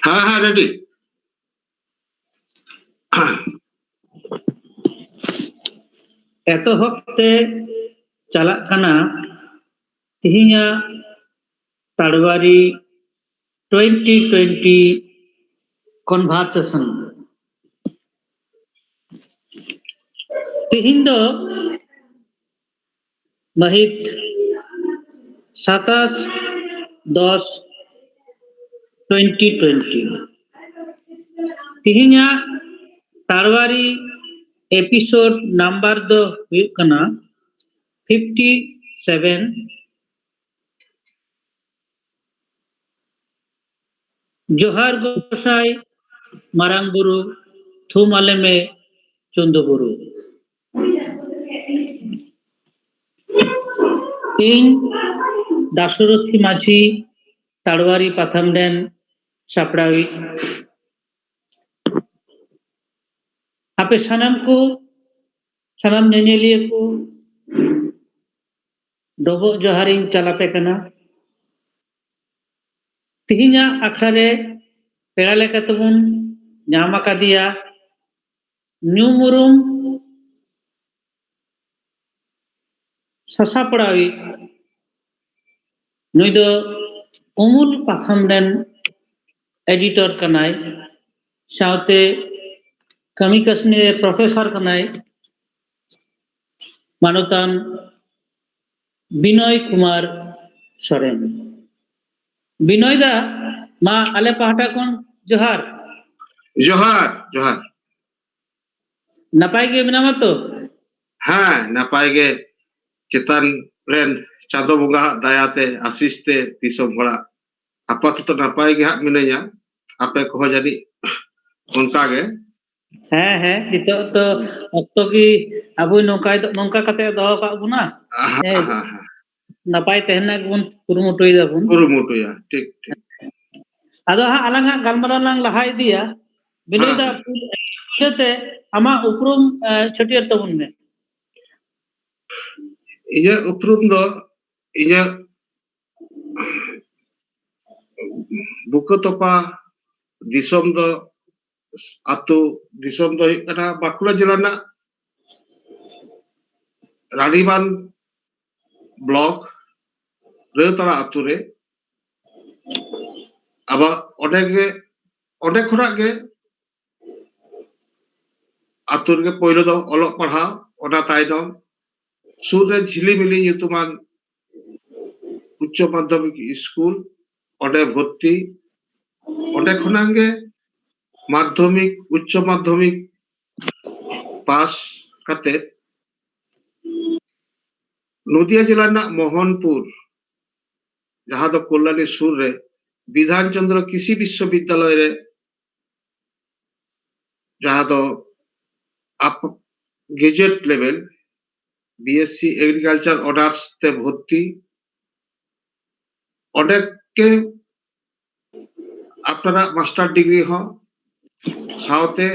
हाँ हाँ रेडी एतोहब ते चलाक कना तिहिङा ताड़वारी 2020 कन्वर्सेशन तिहिङ दो महित 27/10/2020 तिहिङा ताड़वारी एपिसोड नंबर दो हुयुग कना 57 जोहार गोसाई मारांग बुरु थुम आले में चुंदो बुरु ᱤᱧ ᱫᱟᱥᱚᱨᱚᱛᱷᱤ ᱢᱟᱹᱡᱷᱤ ताड़वारी पाथाम डेन सापड़ावी आपे सानाम को सानाम नेनेलिया को डोबो जोहारिंग चलापे कना तिहिङा आखड़ा रे पेड़ा लेकातबुन नाम आकादिया न्यूमुरुम सासापड़ावी नुई दो उमुल पाथाम डेन एडिटर कनाय साउते कमी कसने प्रोफेसर कनाय मानवतान बिनय कुमार सोरेन बिनय दा मा आले पहाटा कोन जोहार जोहार जोहार नपाय गे मेनामा तो हाँ नपाय गे चेतन रेन चांदो बुंगा दायाते आशीषते दिसोम होड़ा आपातत नपाय गे हाथ मिनैया आपे को जानी उनका गे हाँ हाँ नितो तो अक्तो की अबु नौका कते दोहो का बुना हाँ हाँ नपाय तेहना गुन कुरुमुटुई दाबुन कुरुमुटुया ठीक ठीक आदो हा अलंग गलमरा लांग लहा इदिया बिनय दा पुलते आमा उपरुम छटियर तबुन में इया उपरुम दो इया बुको तोपा दिसोम दो आतु दिसोम दो कना बाकुड़ा जिला ना रानीबान ब्लॉक रेतरा आतु रे अब ओडे खुना गे आतु रे पहिलो दो ओलो पढ़ाओ ओना ताइदम सुर रे झिलीमिली युतुमान उच्च माध्यमिक स्कूल ओडे भर्ती ओडे खुना गे माध्यमिक उच्च माध्यमिक पास कते नदिया जिला ना मोहनपुर जहाँ दो कल्याणी सुर रे विधान चंद्र कृषि विश्वविद्यालय रे जहाँ दो आप gazette level BSc agriculture honours ते भर्ती ओडे के अपना मास्टर डिग्री हो साउते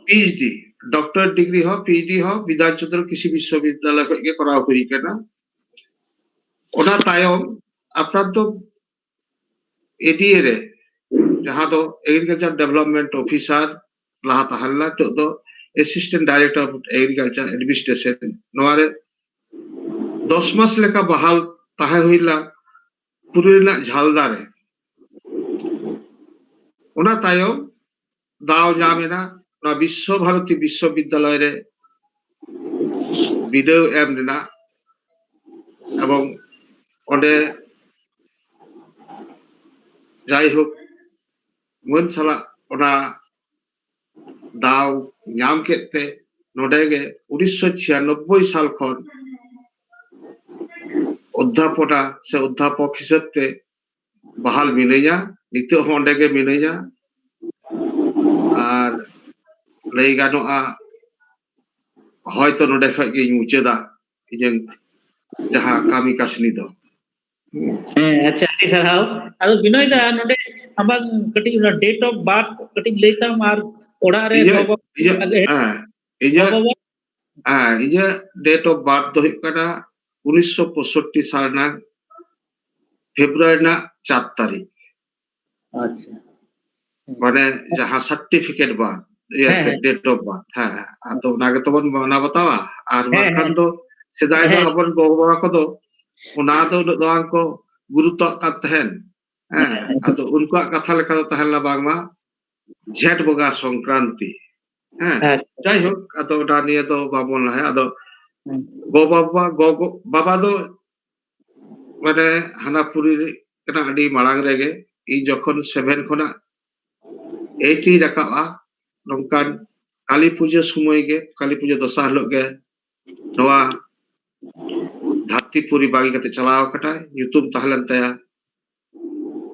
पीएचडी डॉक्टर डिग्री हो पीएचडी हो विधान चंद्र कृषि विश्वविद्यालय के कराव हुई केना ओना तायम अपना तो एडीए रे जहाँ दो एग्रीकल्चर डेवलपमेंट ऑफिसर लहा तहल्ला तो दो assistant director of agriculture administration नोआरे 10 मास लेका बहाल ताहे हुईला पुरीना झालदारे ओना तायम दाव जामेना ना विश्व भारती विश्वविद्यालय रे वीडियो एम देना एवं ओडे जाय हो मन साला ओना दाव नाम केते नोडेगे 1996 साल खन अध्यापना से अध्यापक हिसाब ते बहाल मिनैया नितो होंडेगे मिनैया और लई गानोआ हयतो नोडे खय गे मुचेदा इजन जहां कामी कासनी दो अच्छा अति सराव आदो बिनय दा नोडे आमा कटी डेट ऑफ बर्थ कटी लेता मार ओड़ा रे बाबा इजा डेट ऑफ बर्थ दो 1965 साल ना February na 4 tarik अच्छा mane jaha certificate ba হ্যাঁ হ্যাঁ date of birth ado onaga to bon mana batawa ar হ্যাঁ bankhan হ্যাঁ do sedai do হ্যাঁ abon gogo baba ko do ona do doang ko guruto kat tahen ado unkuak katha leka do tahen la bangma Jhet boga Songkranti jai hok ado oda niye do babon la ado go baba do mane Hanapuri kena adi marang rege ᱤᱧ ᱡᱚᱠᱷᱚᱱ 7 ᱠᱷᱚᱱᱟᱜ 8 ᱤᱧ ᱨᱟᱠᱟᱵᱼᱟ ᱱᱚᱝᱠᱟᱱ ᱠᱟᱞᱤ ᱯᱩᱡᱟᱹ ᱥᱚᱢᱚᱭ ᱜᱮ ᱠᱟᱞᱤ ᱯᱩᱡᱟᱹ ᱫᱚᱥᱟᱨ ᱦᱤᱞᱳᱜ ᱜᱮ ᱱᱚᱣᱟ ᱫᱷᱟᱹᱨᱛᱤᱯᱩᱨᱤ ᱵᱟᱹᱜᱤ ᱠᱟᱛᱮ ᱪᱟᱞᱟᱣ ᱠᱟᱱᱟᱭ ᱧᱩᱛᱩᱢ ᱛᱟᱦᱮᱸ ᱞᱮᱱ ᱛᱟᱭᱟ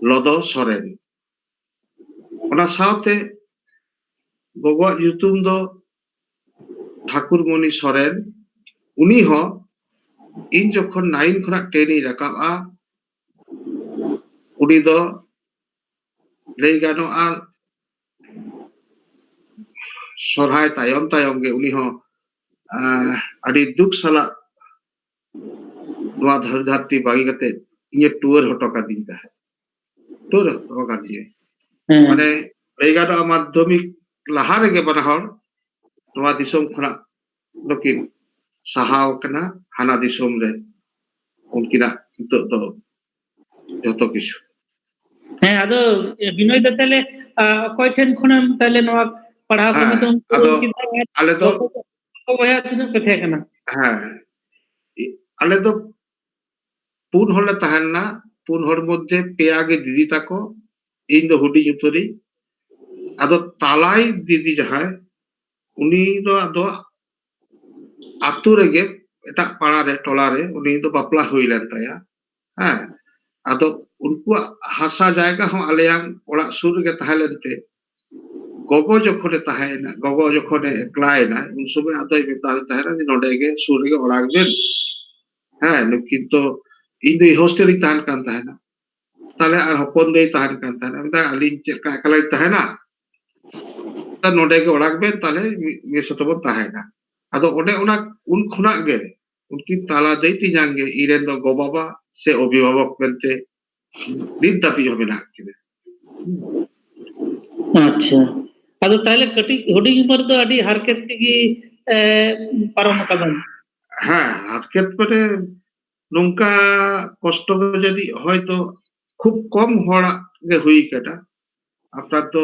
ᱞᱚᱫᱚ ᱥᱚᱨᱮᱱ ᱚᱱᱟ ᱥᱟᱶᱛᱮ ᱜᱚᱜᱚᱣᱟᱜ ᱧᱩᱛᱩᱢ ᱫᱚ ᱴᱷᱟকুᱨᱢᱚণি ᱥᱚᱨᱮᱱ ᱩᱱᱤ ᱦᱚᱸ ᱤᱧ ᱡᱚᱠᱷᱚᱱ 9 ᱠᱷᱚᱱᱟᱜ 10 ᱤᱧ ᱨᱟᱠᱟᱵᱼᱟ ᱩᱱᱤ ᱫᱚ ᱞᱟᱹᱭ ᱜᱟᱱᱚᱜᱼᱟ ᱥᱚᱨᱦᱟᱭ ᱛᱟᱭᱚᱢ ᱛᱟᱭᱚᱢ ᱜᱮ ᱩᱱᱤ ᱦᱚᱸ ᱟᱹᱰᱤ ᱫᱩᱠ ᱥᱟᱞᱟᱜ ᱱᱚᱣᱟ ᱫᱷᱟᱹᱨᱛᱤ ᱵᱟᱹᱜᱤ ᱠᱟᱛᱮ ᱤᱧᱮ ᱴᱩᱣᱟᱹᱨ ᱦᱚᱴᱚ ᱠᱟᱫᱤᱧ ᱛᱟᱦᱮᱸᱫ ᱴᱩᱣᱟᱹᱨ ᱦᱚᱴᱚ ᱠᱟᱫᱤᱧᱟᱭ ᱢᱟᱱᱮ ᱞᱟᱹᱭ ᱜᱟᱱᱚᱜᱼᱟ ᱢᱟᱫᱽᱫᱷᱚᱢᱤᱠ ᱞᱟᱦᱟ ᱨᱮᱜᱮ ᱵᱟᱱᱟ ᱦᱚᱲ ᱱᱚᱣᱟ ᱫᱤᱥᱚᱢ ᱠᱷᱚᱱᱟᱜ ᱫᱚᱠᱤᱱ ᱥᱟᱦᱟᱣ ᱠᱟᱱᱟ ᱦᱟᱱᱟ ᱫᱤᱥᱚᱢ ᱨᱮ उनकिना नितोग दो जतो किछु ᱦᱮᱸ ᱟᱫᱚ ᱵᱤᱱᱚᱭ ᱫᱟ ᱛᱟᱦᱞᱮ ᱚᱠᱚᱭ ᱴᱷᱮᱱ ᱠᱷᱚᱱᱮᱢ ᱛᱟᱦᱞᱮ ᱱᱚᱣᱟ ᱯᱟᱲᱦᱟᱣ ᱠᱚ ᱟᱫᱚ ᱟᱞᱮ ᱫᱚ ᱵᱚᱭᱦᱟ ᱛᱤᱱᱟᱹᱜ ᱯᱮ ᱛᱟᱦᱮᱸ ᱠᱟᱱᱟ ᱟᱞᱮ ᱫᱚ पुन हर तहना पुन हर मध्य पेया गे दीदी ताको इन दो हुडी उतरी आदो तालाई दीदी जहां उनी दो आदो आतु रेगे एटा पाड़ा रे टोला रे उनी दो बापला हुई लेन ताया आदो उनको हासा जायगा हम आलेयां ओड़ा सुर के तहलेनते गोगो जखोने तहैना गोगो जखोने एकलायना उन समय आदो मेता तहना नोडे गे सुर गे ओड़ा गेन नुकिन तो इन दो हॉस्टल री तहन कान तहना ताले आर हपन दे तहन कान तहना मेता अलिन चेका एकलाई तहना ता नोडे गे ओड़ा गेन ताले मेसतबो तहना आदो ओडे ओना उन खुना गे उनकी ताला दे तिजांगे इरेन दो गो बाबा से अभिभावक बनते नित दाबी हो मेना किने अच्छा आदो ताले कटी हुडी उमर दो अडी हरकत की पारम कदम हरकत परे नोंका कष्ट जदि हयतो खूब कम हड़ा गे हुई केटा आपना तो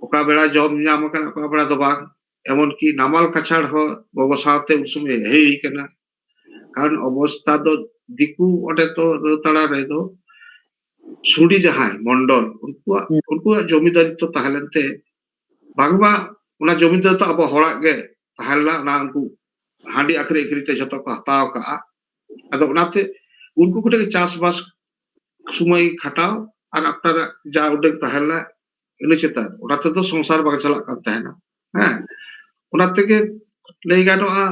ओका बेड़ा जॉब नाम कना ओका बेड़ा दो बाग एमन की नामाल कछाड़ हो गोगो साथे उन समय हेई कना कारण अवस्था दो दिकू ओडे तो रोताड़ा रे दो सुडी जहां मंडल उनको जमींदारी तो तहलेनते बागवा उना जमींदारी तो अब हड़ा गे तहला ना उनको हांडी आखरी आखरी ते जतो को हताव का आदो उनाते उनको कुटे चास बास समय खटाव और अपना जा उडे तहला इन चेता उनाते तो संसार बाग चला कान तहना उनाते के लई गानोआ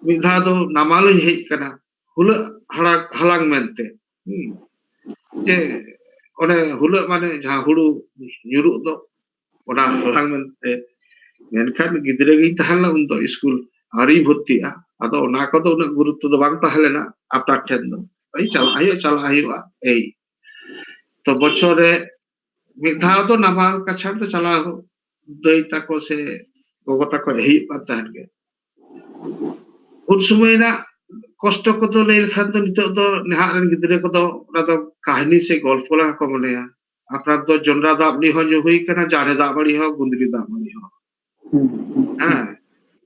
मिधा दो नामाल हेज कना हुल हड़ा हलांग मेनते जे ओने हुल माने जहां हुडू युरु दो ओना हलांग मेनते मेनखान गिदरे गी तहला उन दो स्कूल आरी भर्तिया आदो ओना को दो गुरुत्व दो बांग तहलेना आपना ठेन दो चला आयो एई तो बछरे मिधा दो नामाल कछाड़ तो चला हो दई ताको से गोगो ताको हेई पातान गे उन समय ना कष्ट को तो ले खान तो नितो दो नेहा रन गिदरे को दो ओना दो कहानी से गल्प ला को मनेया आपना दो जनरा दाबनी हो जो हुई कना जारे दाबड़ी हो गुंदरी दाबड़ी हो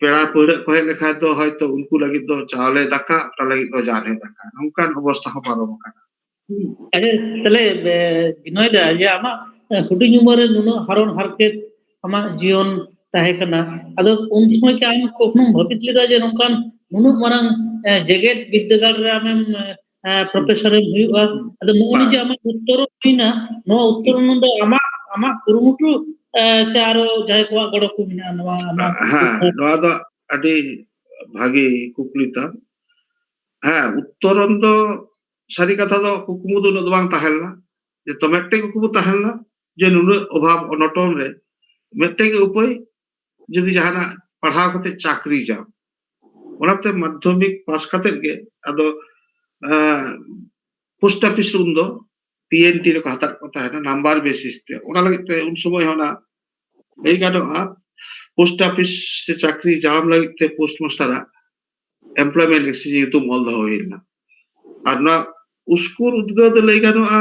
पेड़ा पड़े को हेज लेखा दो हयतो उनको लगी दो चावले दाका आपना लगी दो जारे दाका नोंकान अवस्था हो पारम कना अरे तले बिनोय दा जे आमा हुडी उमर रे नुनो हरन हरकेत आमा जीवन ताहे कना आदो उन समय के आम कोकनो भबित लेदा जे नोंकान नुनो मारंग जेगेट विद्यागार रे आमेम प्रोफेसर हुआ आदो नुनी जे आमा उत्तर हुइना नो उत्तर नंदो आमा आमा कुरुमुटु से आरो जाय को गड़ो को मिना नवा आमा नवा दो अडी भागी कुकलिता उत्तरन दो सारी कथा दो कुकुमु दो नदवांग तहलना जे तो मेट्टे कुकुमु तहलना जे नुनु अभाव अनटन रे मेट्टे के उपाय जदि जहाना पढ़ाव कते चाकरी जाम ओनाते माध्यमिक पास कते गे आदो पोस्ट ऑफिस उन दो पीएनटी रे को हातात को ताहेना नंबर बेसिस ते ओना लगित ते उन समय होना लई गानोआ पोस्ट ऑफिस से चाकरी जाम लगित ते पोस्ट मास्टर एम्प्लॉयमेंट एक्सचेंज तुम ऑल दो होइना और ना उसकुर उद्गार दो लई गानोआ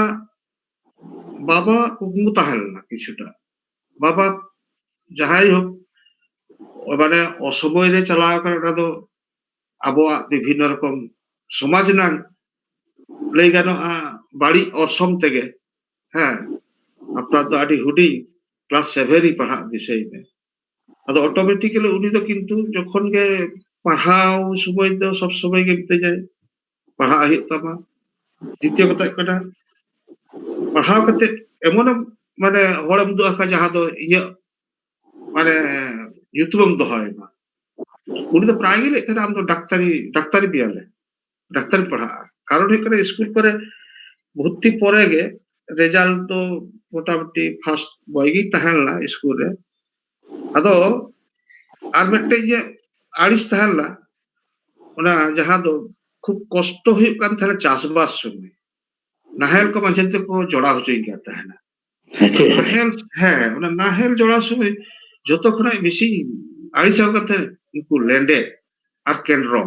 बाबा कुकमु ताहेलना किछुटा बाबा जहाई हो माने असमय रे चलाव करना दो आबोआ विभिन्न रकम समाज नांग लई गानोआ बाड़ी अरसम तेगे हाँ अपना तो आदि हुडी क्लास 7 री पढ़ा विषय में अदो ऑटोमेटिकली उनी तो किंतु जखन के पढ़ाओ समय दो सब समय के बिते जाए पढ़ा हित तमा द्वितीय कथा कना पढ़ाव कते एमन माने हड़म दो का जहां दो इया माने युतुम दोहयना उनी तो प्राय गे थे हम तो डाक्तारी बियाले डाक्तारी पढ़ा कारण है स्कूल पर भर्ती परे गे रिजल्ट तो मोटामुटी फार्स्ट बॉय गी तहलना स्कूल रे अदो आर मिट्टे ये आड़िस तहलना ओना जहां दो खूब कष्ट हुई कान थाले चासबास समय नाहेल को माঝে को जोड़ा होचई गया तहना अच्छा नाहेल है ओना नाहेल जोड़ा समय जतो खना बेसी आड़िस हो कथे उनको लेंडे और केंद्र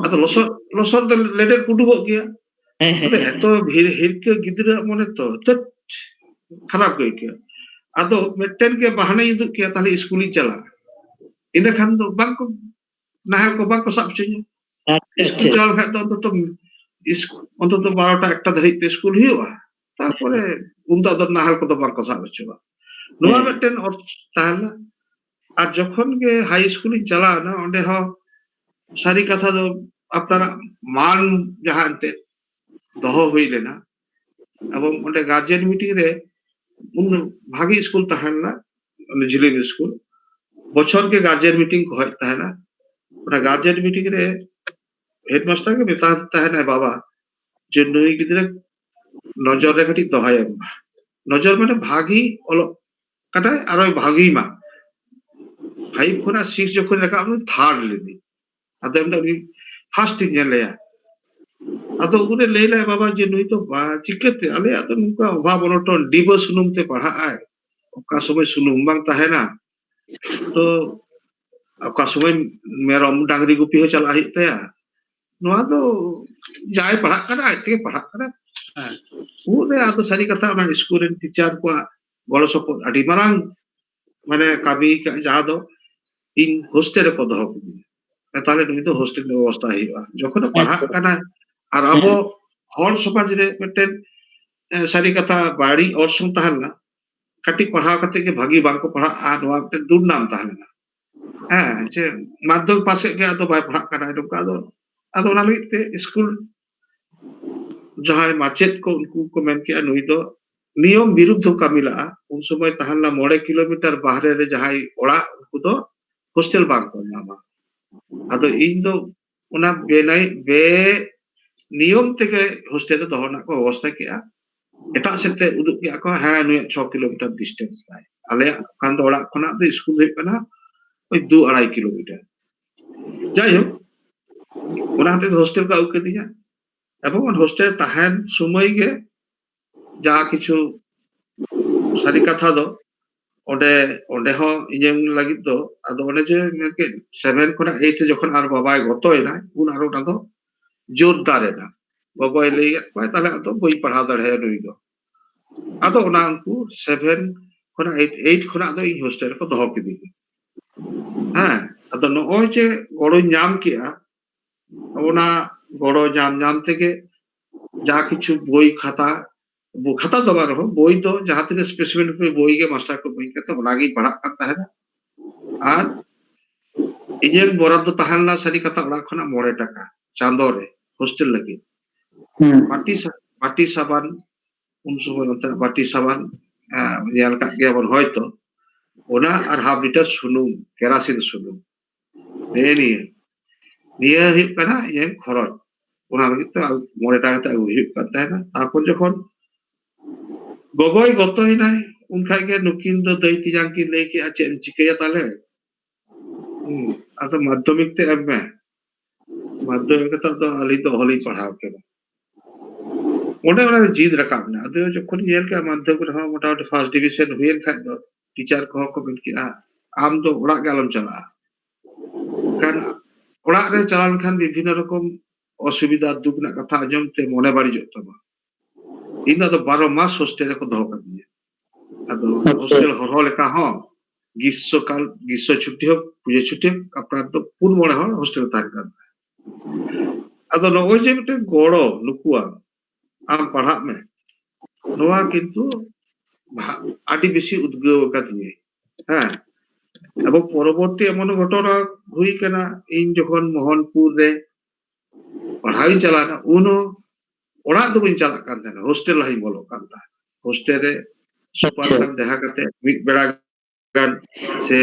अदो लसर दो लेंडे कुडुगो गया अदो एतो भीड़ हिरके गिदरा मने तो तत खराब गई क्या अदो मिट्टन के बहाने युदु किया ताले स्कूली चला इन खान दो बांको नाहेल को बांको सब चाहिए स्कूल चला खान तो इस अंत तो 12टा 1टा धरित स्कूल हुआ तारपरे उनदा दो नाहेल को दो बांको सब चला नोआ मिट्टन और ताहला আর যখন গে হাই স্কুলিং চালা না ওন্ডে হ সারি কথা দো আপনারা মান জাহানতে দহ হইলে না এবং ওন্ডে গার্জিয়ান মিটিং রে उन भागी स्कूल तहना जिलेबी स्कूल बछर के गार्जियन मीटिंग को तहना ओना गार्जियन मीटिंग रे हेडमास्टर के मेता तहना बाबा जे नई गिदरे नजर रे कटी दहाय नजर माने भागी ओलो काटा आरो भागी मा 5 खोना 6 जखन रका हम थर्ड लेनी अदम दा फर्स्ट इन लेया अदो उरे लेला बाबा जे नई तो चिकते आले अदो नुका अभाव अनटन दिबो सुनुम ते पढ़ा आय ओका समय सुनुम बांग ताहेना तो ओका समय मेरम डांगरी गुपी हो चला हित तया नोआ तो जाय पढ़ा करा ते पढ़ा करा उरे आदो सारी कथा ना स्कूल रे टीचर को गड़ो सपोर्ट अडी मारांग माने काबी का जहा दो इन हॉस्टेल को दो ताले नई तो हॉस्टेल व्यवस्था हिवा जखन पढ़ा कना और अब हर समाज रे मिट्टन सारी कथा बाड़ी और सुन तहलना कटी पढ़ाव कते के भागी बांग को पढ़ा आ नोआ मिट्टन दुर्नाम तहलना हां जे माध्यमिक पास के आदो बाय पढ़ा कना नोका दो आदो ना लगिते स्कूल जहां माचेत को उनको को मेन के नई दो नियम विरुद्ध कामिला उन समय तहलना 9 किलोमीटर बाहरे रे जहां ओड़ा उनको दो हॉस्टेल बांग को नामा आदो इन दो ओना बेनाई बे नियम तेके हॉस्टेल दोहना को व्यवस्था किया एटा सेते उदुक किया को हां नुय 6 किलोमीटर डिस्टेंस ताई आले कान दो ओड़ा खना दो स्कूल हे कना ओई 2.5 किलोमीटर जाय हो ओना ते हॉस्टेल का उके दिया एबं हॉस्टेल ताहेन समय गे जा किछु सारी कथा दो ओडे ओडे हो इजन लगी दो आदो ओडे जे मेके 7 खना 8 जखन आर बाबाय गतोयना उन आरो ना दो जोरदार ना बाबाय लई पाय ताले आदो बई पढ़ा दड़े नई दो आदो ओना उनको 7 खना 8 खना दो इन हॉस्टेल को दो के दी हां आदो नोय जे गड़ो नाम किया ओना गड़ो नाम तेगे जा किछु बई खाता वो खाता दो बार हो बई दो जहां तक स्पेसिफिक पे बई के मास्टर को बई के तो लागी पढ़ा करता है और इजन बराद तो तहलना सारी कथा ओड़ा खना 9 टाका चांदो रे हॉस्टेल लगी बाटी साबान उन समय नते बाटी साबान याल का के बन होयतो ओना और हाफ लीटर सुनुम केरासिन सुनुम बेनी निया हि कना ये खरच ओना लगी तो 9 टाका ते हि करता है ना तारपर जखन गोगोय गतोय ना उनखा के नुकिन दो दैती जान की लेके आचे चिकया ताले आतो माध्यमिक ते अब में माध्यमिक तो अली तो होली पढ़ाव के ᱚᱸᱰᱮ ᱚᱱᱟ ᱡᱤᱫ ᱨᱟᱠᱟᱵ ᱮᱱᱟ ᱟᱫᱚ ᱡᱚᱠᱷᱚᱱ ᱧᱮᱞ ᱠᱮᱜᱼᱟ ᱢᱟᱫᱽᱫᱷᱚᱢᱤᱠ ᱨᱮᱦᱚᱸ ᱢᱚᱴᱟᱢᱩᱴᱤ ᱯᱷᱟᱥᱴ ᱰᱤᱵᱷᱤᱥᱚᱱ ᱦᱩᱭᱮᱱ ᱠᱷᱟᱡ ᱫᱚ ᱴᱤᱪᱟᱨ ᱠᱚᱦᱚᱸ ᱠᱚ ᱢᱮᱱ ᱠᱮᱜᱼᱟ ᱟᱢ ᱫᱚ ᱚᱲᱟᱜ ᱜᱮ ᱟᱞᱚᱢ ᱪᱟᱞᱟᱜᱼᱟ ᱠᱟᱨণ ᱚᱲᱟᱜ ᱨᱮ ᱪᱟᱞᱟᱣ ᱞᱮᱱᱠᱷᱟन ᱵᱤᱵᱷᱤᱱᱱᱚ ᱨᱚᱠᱚᱢ ᱚᱥᱩᱵᱤধᱟ ᱫᱩᱠ ᱨᱮᱱᱟᱜ ᱠᱟᱛᱷᱟ ᱟᱸᱡᱚᱢ ᱛᱮ ᱢᱚᱱᱮ ᱵᱟᱹᱲᱤᱡᱚᱜ ᱛᱟᱢᱟ ᱤᱧ ᱫᱚ 12 ᱢᱟᱥ ᱦᱳᱥᱴᱮᱞ ᱨᱮᱠᱚ ᱫᱚᱦᱚ ᱠᱟᱫᱤᱧᱟ ᱟᱫᱚ ᱦᱳᱥᱴᱮᱞ ᱦᱚᱨᱦᱚ ᱞᱮᱠᱟ ᱦᱚᱸ গ্রীষ্ম ছুটি হোক পুজো ছুটি হোক আপনার তো 4 হড় হোস্টেল তাহেন কান ᱟᱫᱚ ᱱᱚᱜᱼᱚᱭ ᱡᱮ ᱢᱤᱫᱴᱮᱱ ᱜᱚᱲᱚ ᱱᱩᱠᱩᱣᱟᱜ ᱟᱢ ᱯᱟᱲᱦᱟᱜ ᱢᱮ ᱱᱚᱣᱟ ᱠᱤᱱᱛᱩ ᱟᱹᱰᱤ ᱵᱮᱥᱤ ᱩᱫᱽᱜᱟᱹᱣ ᱟᱠᱟᱫᱤᱧᱟᱹ ᱦᱮᱸ এবং পরবর্তী এমন ঘটনা হুই কানা ইᱧ যখন মোহনপুর রে পড়াইᱧ চালানা উনও ᱚᱲᱟᱜ ᱫᱚ ᱵᱟᱹᱧ ᱪᱟᱞᱟᱜ ᱠᱟᱱ ᱛᱟᱦᱮᱱᱟ ᱦᱳᱥᱴᱮᱞ ᱞᱟᱦᱟᱧ ᱵᱚᱞᱚᱜ ᱠᱟᱱ ᱛᱟᱦᱮᱸᱫ ᱦᱳᱥᱴᱮᱞ ᱨᱮ ᱥᱩᱯᱟᱨ ᱥᱟᱶ ᱫᱮᱠᱷᱟ ᱠᱟᱛᱮ ᱢᱤᱫ ᱵᱮᱲᱟ ᱜᱟᱱ ᱥᱮ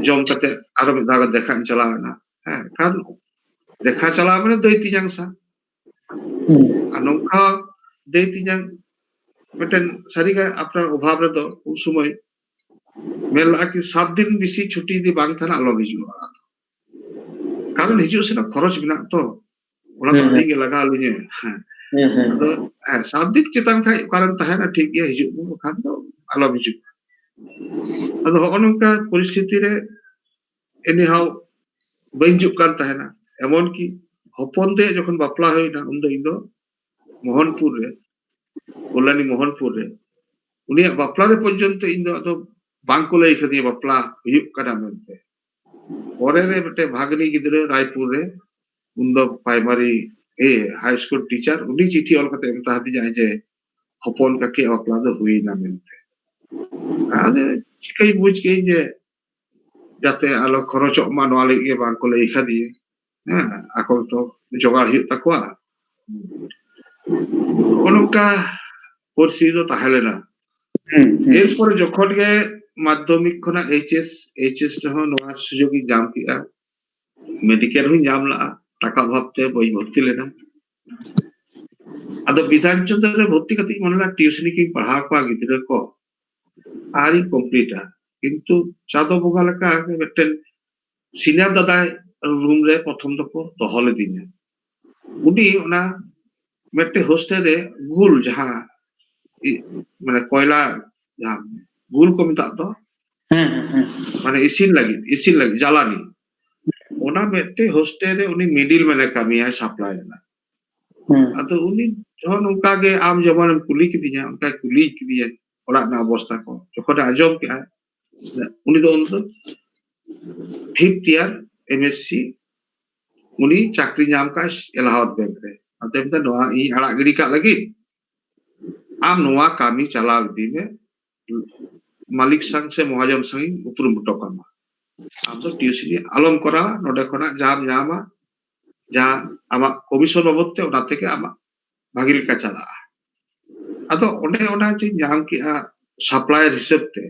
ᱡᱚᱢ ᱠᱟᱛᱮ ᱟᱨᱚ ᱢᱤᱫ ᱫᱷᱟᱣ ᱫᱮᱠᱷᱟᱧ ᱪᱟᱞᱟᱣᱮᱱᱟ ᱦᱮᱸ ᱠᱟᱨᱚᱱ ᱫᱮᱠᱷᱟ ᱪᱟᱞᱟᱣ ᱢᱟᱱᱮ ᱫᱟᱹᱭ ᱛᱤᱧᱟᱝ ᱥᱟᱶ ᱟᱨ ᱱᱚᱝᱠᱟ ᱫᱟᱹᱭ ᱛᱤᱧᱟᱝ ᱢᱤᱫᱴᱮᱱ ᱥᱟᱹᱨᱤᱜᱮ ᱟᱯᱱᱟর ᱚᱵᱷᱟᱵ ᱨᱮᱫᱚ ᱩᱱ ᱥᱚᱢᱚᱭ ᱢᱮᱱ ᱞᱟᱜᱼᱟ ᱠᱤ 7 ᱫᱤᱱ ᱵᱮᱥᱤ ᱪᱷᱩᱴᱤ ᱡᱩᱫᱤ ᱵᱟᱝ ᱛᱟᱦᱮᱱᱟ ᱟᱞᱚᱢ ᱦᱤᱡᱩᱜᱼᱟ কারণ হিজুᱜ ᱥᱮᱱᱟᱜ ᱠᱷᱚᱨᱚᱪ ᱢᱮᱱᱟᱜ ᱛᱚ ᱚᱱᱟ ᱫᱚ ᱟᱹᱰᱤ ᱜᱮ ᱞᱟᱜᱟᱣ ᱞᱤᱧᱟᱹ ᱦᱮᱸ ᱟᱫᱚ 7 ᱫᱤᱱ ᱪᱮᱛᱟᱱ ᱠᱷᱟᱡ ᱚᱠᱟᱨᱮᱢ ᱛᱟᱦᱮᱱᱟ ᱴᱷᱤᱠ ᱜᱮᱭᱟ ᱦᱤᱡᱩᱜ ᱢᱮ ᱵᱟᱠᱷᱟᱱ ᱫᱚ ᱟᱞᱚᱢ ᱦᱤᱡᱩᱜ ᱟᱫᱚ ᱦᱚᱸᱜᱼᱚ ᱱᱚᱝᱠᱟ ᱯᱚᱨᱤᱥᱛᱷᱤᱛᱤ ᱨᱮ এনিহাও ᱵᱟᱹᱧ ᱦᱤᱡᱩᱜ ᱠᱟᱱ ᱛᱟᱦᱮᱱᱟ এমন কি হপন তে যখন বাপলা হইনা উন ᱫᱚ ᱤᱧ ᱫᱚ মোহনপুর রে কল্যাণী মোহনপুর রে উনিᱭᱟᱜ বাপলা রে পর্যন্ত ᱤᱧ ᱫᱚ ᱟᱫᱚ ᱵᱟᱝ ᱠᱚ ᱞᱟᱹᱭ ᱠᱟᱫᱤᱧᱟ ᱵᱟᱯᱞᱟ ᱦᱩᱭᱩᱜ ᱠᱟᱱᱟ ᱢᱮᱱᱛᱮ ᱯᱚᱨᱮ ᱨᱮ ᱢᱤᱫᱴᱮᱱ ᱵᱷᱟᱜᱽᱱᱤ ᱜᱤᱫᱽᱨᱟᱹ ᱨᱟᱭᱯᱩᱨ ᱨᱮ ᱩᱱ ᱫᱚ ᱯᱨᱟইমারি হাই স্কুল টিচার উনি চিঠি অল কাতে ᱢᱮᱛᱟ ᱦᱟᱫᱤᱧᱟ ᱡᱮ হপন কাকি বাপলা ᱫᱚ ᱦᱩᱭᱱᱟ ᱢᱮᱱᱛᱮ ᱟᱫᱚ ᱪᱤᱠᱟᱹᱧ ᱵᱩᱡ ᱠᱮᱜ ᱡᱮ যাতে আলো খরচᱚᱜ ᱢᱟ ᱱᱚᱣᱟ ᱞᱟᱹᱜᱤᱫ ᱜᱮ ᱵᱟᱝ ᱠᱚ ᱞᱟᱹᱭ ᱠᱟᱫᱤᱧᱟ ᱦᱮᱸ ᱟᱠᱚ ᱛᱚ ᱡᱚᱜᱟᱲ ᱦᱩᱭᱩᱜ ᱛᱟᱠᱚᱣᱟ ᱚᱱᱠᱟ পরিস্থিতি ᱫᱚ ᱛᱟᱦᱮᱸ ᱞᱮᱱᱟ এরপরে যখন গে মাধ্যমিক ᱠᱷᱚᱱᱟᱜ এইচএস ᱨᱮᱦᱚᱸ ᱱᱚᱣᱟ সুযোগ ᱤᱧ ᱧᱟᱢ ᱠᱮᱜᱼᱟ মেডিকেল ᱦᱚᱸᱧ ᱧᱟᱢ ᱞᱟᱜᱼᱟ টাকা অভাবতে বই ভর্তি লেনা ᱟᱫᱚ বিধান চন্দ্র রে ভর্তি কাতে মনে না টিউশনি কিᱧ ᱯᱟᱲᱦᱟᱣ ᱠᱚᱣᱟ ᱜᱤᱫᱽᱨᱟᱹ ᱠᱚ ᱟᱨᱤᱧ ᱠᱚᱢᱯᱞᱤᱴᱟ ᱠᱤᱱᱛᱩ ᱪᱟᱸᱫᱚ ᱵᱚᱸᱜᱟ ᱞᱮᱠᱟ ᱢᱤᱫᱴᱮᱱ সিনিয়র দাদাই রুম রে প্রথম দফা দহল দিনে উনি ওনা মিটে হোস্টেল রে গুল যাহা মানে কয়লা যাহা গুল কো মেতা দো মানে ইসিন লাগি জ্বালানি ওনা মিটে হোস্টেল রে উনি মিডিল মানে কামিয়া সাপ্লাই না আতো উনি যখন উনকা গে আম যেমন কুলি কিদিয়া উনকা কুলি কিদিয়া ওড়াগ না অবস্থা কো যখন আজম কে উনি তো ফিফথ ইয়ার এমএসসি উনি চাকরি ᱧᱟᱢ ᱠᱟᱜ এলাহাবাদ ব্যাংক রে ᱟᱫᱚ ᱢᱮᱱᱫᱟ ᱱᱚᱣᱟ ᱤᱧ ᱟᱲᱟᱜ ᱜᱤᱰᱤ ᱠᱟᱜ ᱞᱟᱹᱜᱤᱫ ᱟᱢ ᱱᱚᱣᱟ ᱠᱟᱹᱢᱤ ᱪᱟᱞᱟᱣ ᱤᱫᱤ ᱢᱮ মালিক সাং সে মহাজন সাং উপরুম হᱴᱚ কামা ᱟᱢ ᱫᱚ টিউশনি আলম করাওয়া ᱱᱚᱰᱮ ᱠᱷᱚᱱᱟᱜ ᱡᱟᱢ ᱧᱟᱢᱟ ᱡᱟ ᱟᱢᱟᱜ ᱠᱚᱢᱤশᱚᱱ ᱵᱟᱵᱚᱫ ᱛᱮ ᱚᱱᱟ ᱛᱮᱜᱮ ᱟᱢᱟᱜ ᱵᱷᱟᱜᱤ ᱞᱮᱠᱟ ᱪᱟᱞᱟᱜᱼᱟ ᱟᱫᱚ ᱚᱸᱰᱮ ᱚᱱᱟ ᱡᱮ ᱧᱟᱢ ᱠᱮᱜᱼᱟ সাপ্লায়ার হিসেব তে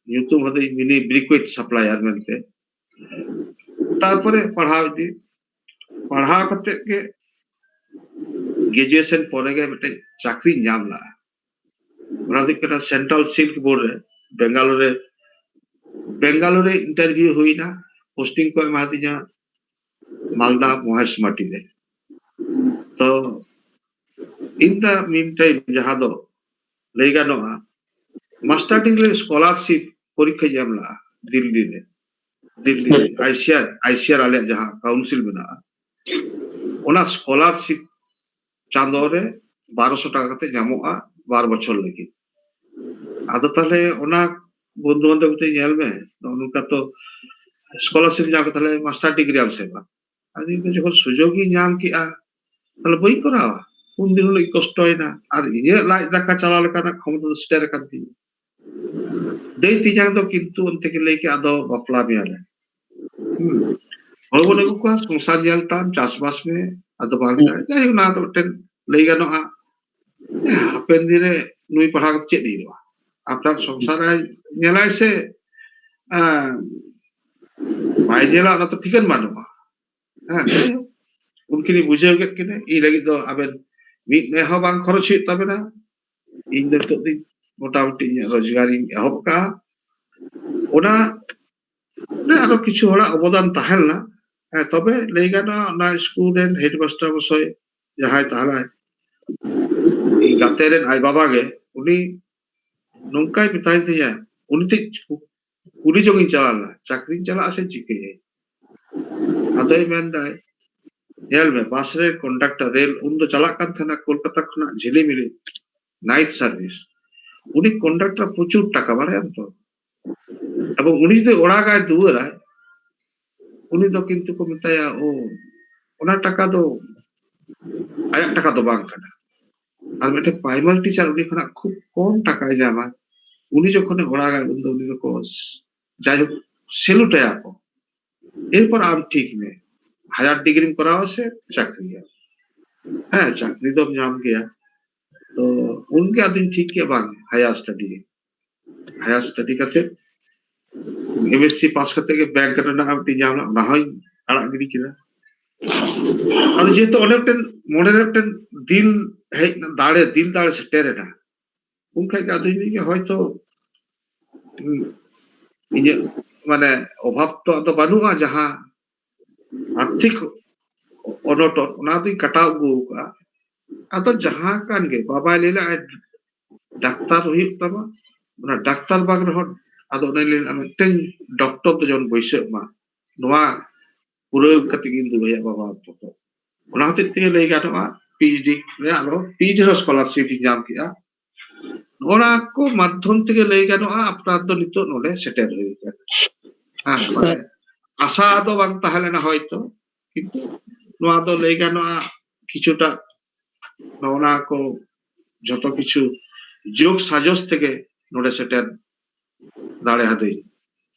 ᱧᱩᱛᱩᱢ ᱦᱟᱫᱤ মিনি ব্রিকুইট সাপ্লায়ার ᱢᱮᱱᱛᱮ তারপরে পড়াও কাতে গে গ্রাজুয়েশন পরে গে মিটে চাকরি ᱧᱟᱢ ᱞᱟᱜᱼᱟ ᱚᱱᱟ ᱫᱚ ᱠᱟᱱᱟ সেন্ট্রাল সিল্ক বোর্ড রে বেঙ্গালুরে ইন্টারভিউ হুইনা পোস্টিং কো এমা দিña মালদা মহেশ মাটি রে তো ইন দা মিন টাইম যাহা দো লই গানোয়া মাস্টার ডিগ্রি স্কলারশিপ পরীক্ষা ᱧᱟᱢ ᱞᱟᱜᱼᱟ দিল্লি আইসিআর আলে যাহা কাউন্সিল মেনাᱜᱼᱟ ওনা স্কলারশিপ চাঁদো রে 1200 টাকা কাতে ᱧᱟᱢᱚᱜᱼᱟ 12 বছর লাগি আদো তাহলে ওনা বন্ধু বান্ধব তে ᱧᱮᱞ ᱢᱮ ᱱᱚᱝᱠᱟ তো স্কলারশিপ ᱧᱟᱢ তাহলে master degree am se ba আদি যখন সুযোগ ই ᱧᱟᱢ কিয়া তাহলে বই করাওয়া কোন দিন হলো কষ্ট হয় না আর ইয়ে লাইফ দেখা চালাও লেকানা ক্ষমতা স্টের কান দি দেই তিজাং তো কিন্তু অন্তে কে লেকে আদো বাপলা মিয়ালে হল বলে কো সংসার ᱧᱮᱞতাম চাষবাস মে আদো বাংলা যাই না তো টেন লেই গানোa হাপেন দিনে নুই পড়া চেদ দিবা আপনার সংসারে ᱧᱮᱞᱟᱭ ᱥᱮ ᱵᱟᱭ ᱧᱮᱞᱟ ᱚᱱᱟ ᱛᱚ ᱴᱷᱤᱠᱟᱹᱱ ᱵᱟᱹᱱᱩᱜᱼᱟ ᱦᱮᱸ ᱩᱱᱠᱤᱱ ᱵᱩᱡᱷᱟᱹᱣ ᱠᱮᱫ ᱠᱤᱱᱟ ᱤᱧ ᱞᱟᱹᱜᱤᱫ ᱫᱚ ᱟᱵᱮᱱ ᱢᱤᱫ ᱢᱮ ᱦᱚᱸ ᱵᱟᱝ ᱠᱷᱚᱨᱚᱪ ᱦᱩᱭᱩᱜ ᱛᱟᱵᱮᱱᱟ ᱤᱧ ᱫᱚ ᱱᱤᱛᱚᱜ ᱫᱚ মোটামুটি রোজগারিᱧ এহᱚᱵ ᱠᱟᱜᱼᱟ ওনা আরো কিছু হড়াᱜ অবদান তাহেন না তবে ᱞᱟᱹᱭ গানোa ᱚᱱᱟ স্কুল ᱨᱮᱱ হেডমাস্টার মশাই যাহাই তাহারাই ᱤᱧ ᱜᱟᱛᱮ ᱨᱮᱱ ᱟᱡ ᱵᱟᱵᱟ ᱜᱮ ᱩᱱᱤ ᱱᱚᱝᱠᱟᱭ ᱢᱮᱛᱟᱭ ᱛᱤᱧᱟ ᱩᱱᱤ ᱴᱷᱮᱡ ᱠᱩᱞᱤ ᱡᱚᱝ ᱤᱧ ᱪᱟᱞᱟᱣ ᱞᱮᱱᱟ ᱪᱟᱠᱨᱤᱧ ᱪᱟᱞᱟᱜᱼᱟ ᱥᱮ ᱪᱤᱠᱟᱹᱭᱟᱹᱧ ᱟᱫᱚᱭ ᱢᱮᱱᱫᱟᱭ ᱧᱮᱞ ᱢᱮ ᱵᱟᱥ ᱨᱮ ᱠᱚᱱᱰᱟᱠᱴᱟর রেল ᱩᱱ ᱫᱚ ᱪᱟᱞᱟᱜ ᱠᱟᱱ ᱛᱟᱦᱮᱱᱟ ᱠᱳᱞᱠᱟᱛᱟ ᱠᱷᱚᱱᱟᱜ ঝিলিমিলি নাইট সার্ভিস উনি কন্ডাক্টর প্রচুর টাকা বাড়ায় তো এবং উনি যদি ওড়াগায় দুয়ারায় উনি তো কিন্তু কো মেতায়া ও ওনার টাকা তো আয়ার টাকা তো বাং কানা আর মেটে প্রাইমারি টিচার উনি খনা খুব কম টাকায় জামা উনি যখন ওড়াগায় উনি তো যাই হোক সেলুটে আপো এরপর আম ঠিক নেই হায়ার ডিগ্রি করা আছে চাকরি হ্যাঁ চাকরি তো নাম গিয়া तो उनके आदमी ठीक के बाद हायर स्टडी करते एमएससी पास करते के बैंक करना हम जाम ना হয় আড়াগ গিরি কিনা আর যেহেতু অনেকটা মনের একটা দিল দাঁড়ে দিল দাঁড়ে সেটেরে না উনখাই আদমি কে হয়তো ইয়ে মানে অভাব তো আদো বানুয়া যাহা আর্থিক অনটন ওনা দুই কাটাও গুকা আদো যাহা কান গে বাবা লেলা ডাক্তার হইক তামা ওনা ডাক্তার বাগ রহ আদো নাইলে মিদটেন ডক্টর তো জন বইসে মা নোয়া পুরো কতি কিন্তু ভাইয়া বাবা তো ওনা হতে তে লই গানোa পিএইচডি রে আলো পিএইচডি স্কলারশিপ এক্সাম কিয়া ওনা কো মাধ্যম থেকে লই গানোa আপনার তো নিত নলে সেটেল হই হ্যাঁ মানে আশা তো বাং তাহলে না হয়তো কিন্তু নোয়া তো লই গানোa কিছুটা ওনা কো যত কিছু যোগ সাজস থেকে নলে সেটেল দাঁড়ে হাতেই